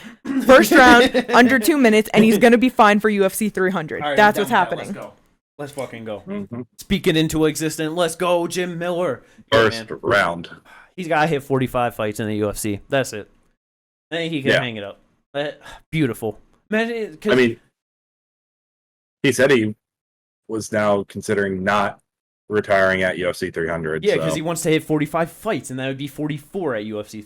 first round under 2 minutes, and he's going to be fine for UFC 300. Right, that's what's happening. Let's go. Let's fucking go. Speak it into existence. Let's go, Jim Miller. First round. He's got to hit 45 fights in the UFC. That's it. I think he can hang it up. Beautiful. Imagine, he said he was now considering not retiring at UFC 300. Yeah, because he wants to hit 45 fights, and that would be 44 at UFC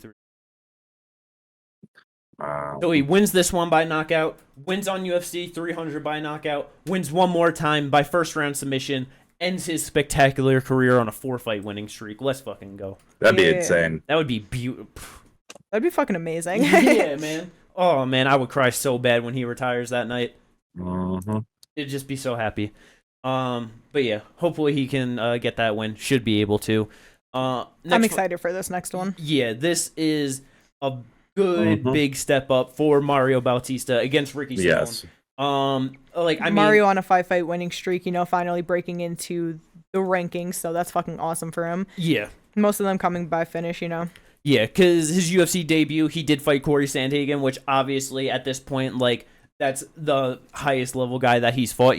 300. So he wins this one by knockout, wins on UFC 300 by knockout, wins one more time by first round submission, ends his spectacular career on a 4-fight winning streak. Let's fucking go. That'd be insane. That would be beautiful. That'd be fucking amazing. Yeah, man. Oh, man, I would cry so bad when he retires that night. It'd just be so happy. But yeah, hopefully he can get that win. Should be able to. I'm excited for this next one. Yeah, this is a good big step up for Mario Bautista against Ricky Simon. Yes. Mario on a 5-fight winning streak, finally breaking into the rankings, so that's fucking awesome for him. Yeah. Most of them coming by finish, Yeah, because his UFC debut, he did fight Corey Sandhagen, which obviously at this point, that's the highest level guy that he's fought,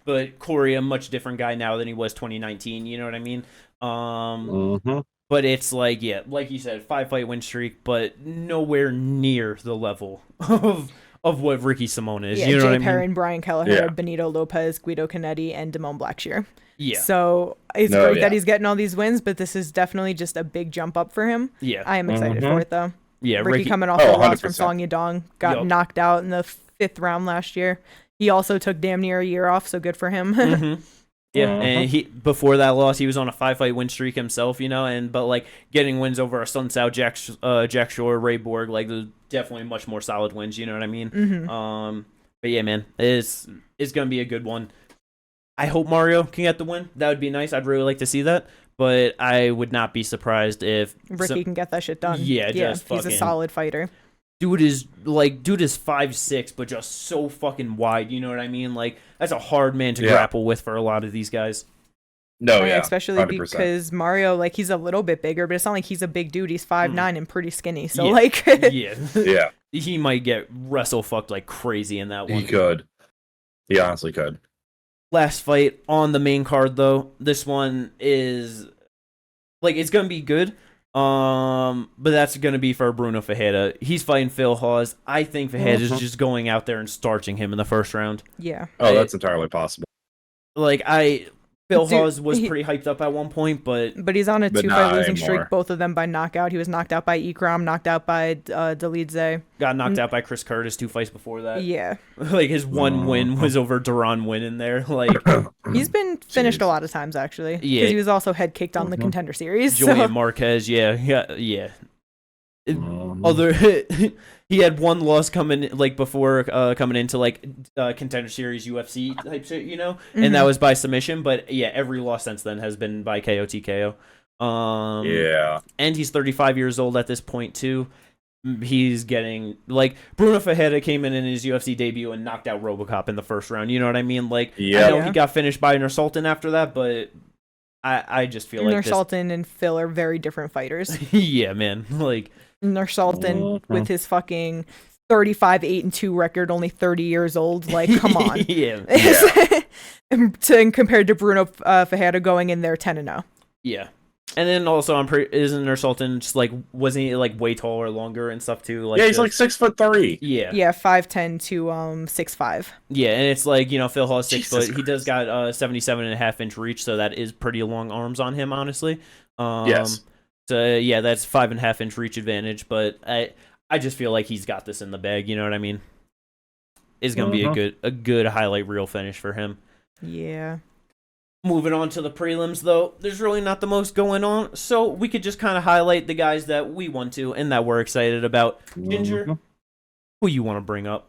But Corey, a much different guy now than he was 2019, you know what I mean? But it's like you said, 5-fight win streak, but nowhere near the level of what Ricky Simon is. Yeah, you know Jay what I mean? Perrin, Brian Kelleher, Benito Lopez, Guido Canetti, and Damone Blackshear. Yeah. So it's great that he's getting all these wins, but this is definitely just a big jump up for him. Yeah. I am excited for it, though. Yeah, Ricky coming off a loss from Song Yadong, got knocked out in the 5th round last year. He also took damn near a year off, so good for him. Yeah, and before that loss, he was on a 5-fight win streak himself, but getting wins over a Sun Sao, Jack Shore, Ray Borg, those definitely much more solid wins, you know what I mean? But yeah, man, it's gonna be a good one. I hope Mario can get the win. That would be nice. I'd really like to see that, but I would not be surprised if Ricky can get that shit done. Yeah, he's a solid fighter. Dude is 5'6", but just so fucking wide. You know what I mean? That's a hard man to grapple with for a lot of these guys. No, yeah, especially 100%. Because Mario, he's a little bit bigger, but it's not like he's a big dude. He's 5'9" and pretty skinny. So yeah, he might get wrestle fucked like crazy in that one. He could. He honestly could. Last fight on the main card, though. This one is it's gonna be good. But that's gonna be for Bruno Ferreira. He's fighting Phil Hawes. I think Ferreira is just going out there and starching him in the first round. Yeah. Oh, that's entirely possible. Phil Hawes was pretty hyped up at one point, but he's on a 2-fight losing streak, both of them by knockout. He was knocked out by Ikram, knocked out by Dolidze. Got knocked out by Chris Curtis 2 fights before that. Yeah. His one win was over Duran Win in there. He's been finished a lot of times, actually. Yeah. Because he was also head kicked on the Contender Series. Julian Marquez, yeah. He had one loss coming before coming into Contender Series UFC type shit, and that was by submission. But yeah, every loss since then has been by KO TKO. And he's 35 years old at this point too. he's getting like Bruno Ferreira came in his UFC debut and knocked out RoboCop in the first round. You know what I mean? Like, I know he got finished by Nursultan after that, but I just feel like Nursultan and Phil are very different fighters. Yeah, man. Like Nursultan with his fucking 35-8-2 record, only 30 years old. Like, come on. Yeah. Compared to Bruno Ferreira going in there 10-0. Yeah. And then also, isn't Nursultan just like, wasn't he like way taller, longer and stuff too? Like, yeah, he's like 6'3". Yeah. Yeah, 5'10" to 6'5". Yeah, and it's like, you know, Phil Hall's 6 foot. He does got 77.5-inch reach, so that is pretty long arms on him, honestly. Yes. So yeah, that's 5.5-inch reach advantage, but I just feel like he's got this in the bag. You know what I mean? It's gonna be a good highlight reel finish for him. Yeah. Moving on to the prelims, though, there's really not the most going on, so we could just kind of highlight the guys that we want to and that we're excited about. Ginger, who you want to bring up?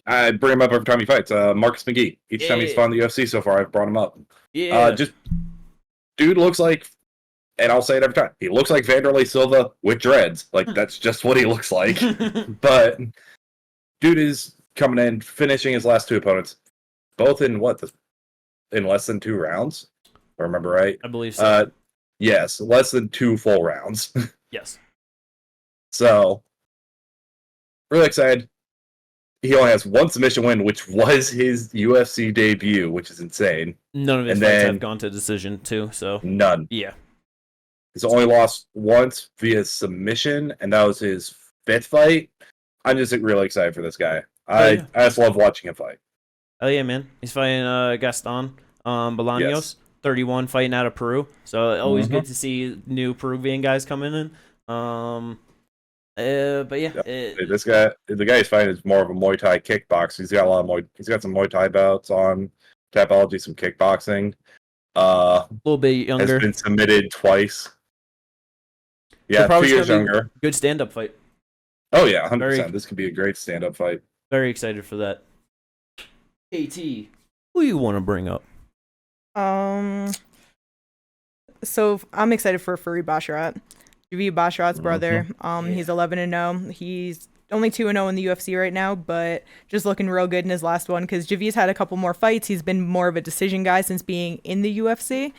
I bring him up every time he fights. Marcus McGee. Each time he's fought in the UFC so far, I've brought him up. Yeah. Just dude looks like, and I'll say it every time, he looks like Vanderlei Silva with dreads. Like, that's just what he looks like. But dude is coming in, finishing his last two opponents, both in in less than 2 rounds. If I remember right. I believe so. Yes, less than 2 full rounds. Yes. So, really excited. He only has 1 submission win, which was his UFC debut, which is insane. None of his fights have gone to decision, too, so. None. Yeah. He's only lost once via submission, and that was his 5th fight. I'm just really excited for this guy. I just love watching him fight. Oh yeah, man. He's fighting Gaston Bolaños, 31, fighting out of Peru. So always good to see new Peruvian guys coming in. But yeah, this guy, the guy he's fighting is more of a Muay Thai kickboxer. He's got he's got some Muay Thai bouts on Tapology, some kickboxing. A little bit younger. Has been submitted twice. Yeah, 2 years younger. Good stand-up fight. Oh yeah, 100%. This could be a great stand-up fight. Very excited for that. AT, who you want to bring up? So I'm excited for Farid Basharat. Javid Basharat's brother. He's 11-0. He's only 2-0 in the UFC right now, but just looking real good in his last one because Javid's had a couple more fights. He's been more of a decision guy since being in the UFC.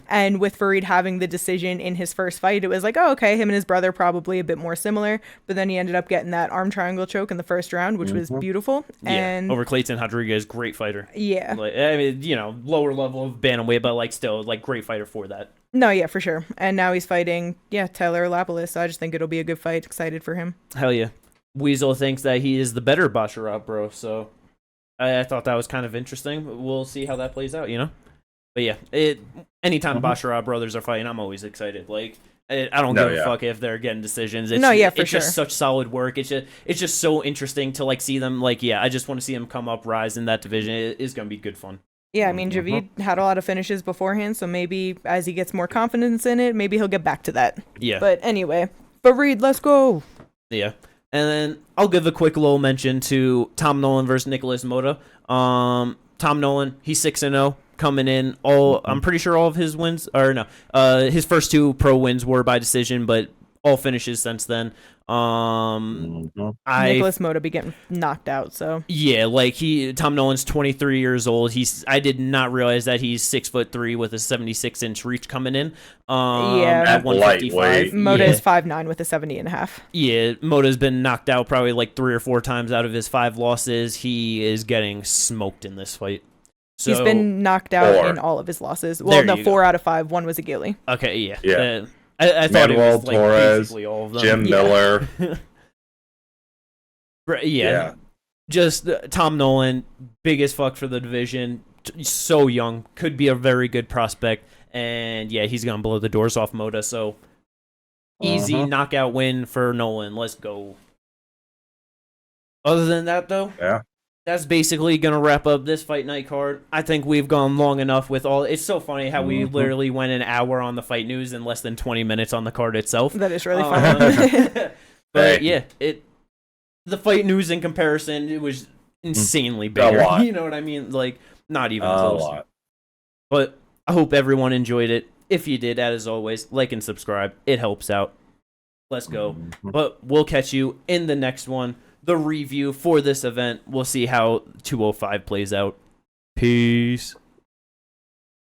And with Farid having the decision in his first fight, it was like, oh, okay, him and his brother probably a bit more similar. But then he ended up getting that arm triangle choke in the first round, which was beautiful. And over Clayton Rodriguez, great fighter. Yeah. Like, I mean, you know, lower level of bantamweight, but like still, like great fighter for that. No, yeah, for sure. And now he's fighting, Taylor Lapalus. So I just think it'll be a good fight. Excited for him. Hell yeah. Weasel thinks that he is the better Basharat, bro. So I thought that was kind of interesting. We'll see how that plays out, you know? But yeah, anytime Basharat brothers are fighting, I'm always excited. Like, I don't give a fuck if they're getting decisions. It's just such solid work. It's just so interesting to like see them. Like, I just want to see them come up, rise in that division. It is going to be good fun. Yeah, I mean, Javid had a lot of finishes beforehand, so maybe as he gets more confidence in it, maybe he'll get back to that. Yeah. But anyway, Farid, let's go. Yeah. And then I'll give a quick little mention to Tom Nolan versus Nicholas Mota. Tom Nolan, he's 6-0 coming in. I'm pretty sure all of his wins, his first 2 pro wins were by decision, but all finishes since then. Nicholas Mota be getting knocked out, so yeah, like Tom Nolan's 23 years old. I did not realize that he's 6'3" with a 76-inch reach coming in. At 155. Mota is 5'9" with a 70.5. Yeah, Mota's been knocked out probably like 3 or 4 times out of his 5 losses. He is getting smoked in this fight. So, he's been knocked out in all of his losses. Well, no, 4 out of 5. 1 was a Gilly. Okay, yeah. I thought it was like Torres, basically all of them. Jim Miller. Just Tom Nolan, big as fuck for the division. So young, could be a very good prospect. And he's going to blow the doors off Mota. So easy knockout win for Nolan. Let's go. Other than that, though, that's basically going to wrap up this fight night card. I think we've gone long enough with all. It's so funny how we literally went an hour on the fight news and less than 20 minutes on the card itself. That is really funny. But the fight news in comparison, it was insanely bigger. A lot. You know what I mean? Like, not even close. A lot. But I hope everyone enjoyed it. If you did, as always, like and subscribe. It helps out. Let's go. But we'll catch you in the next one. The review for this event. We'll see how 205 plays out. Peace.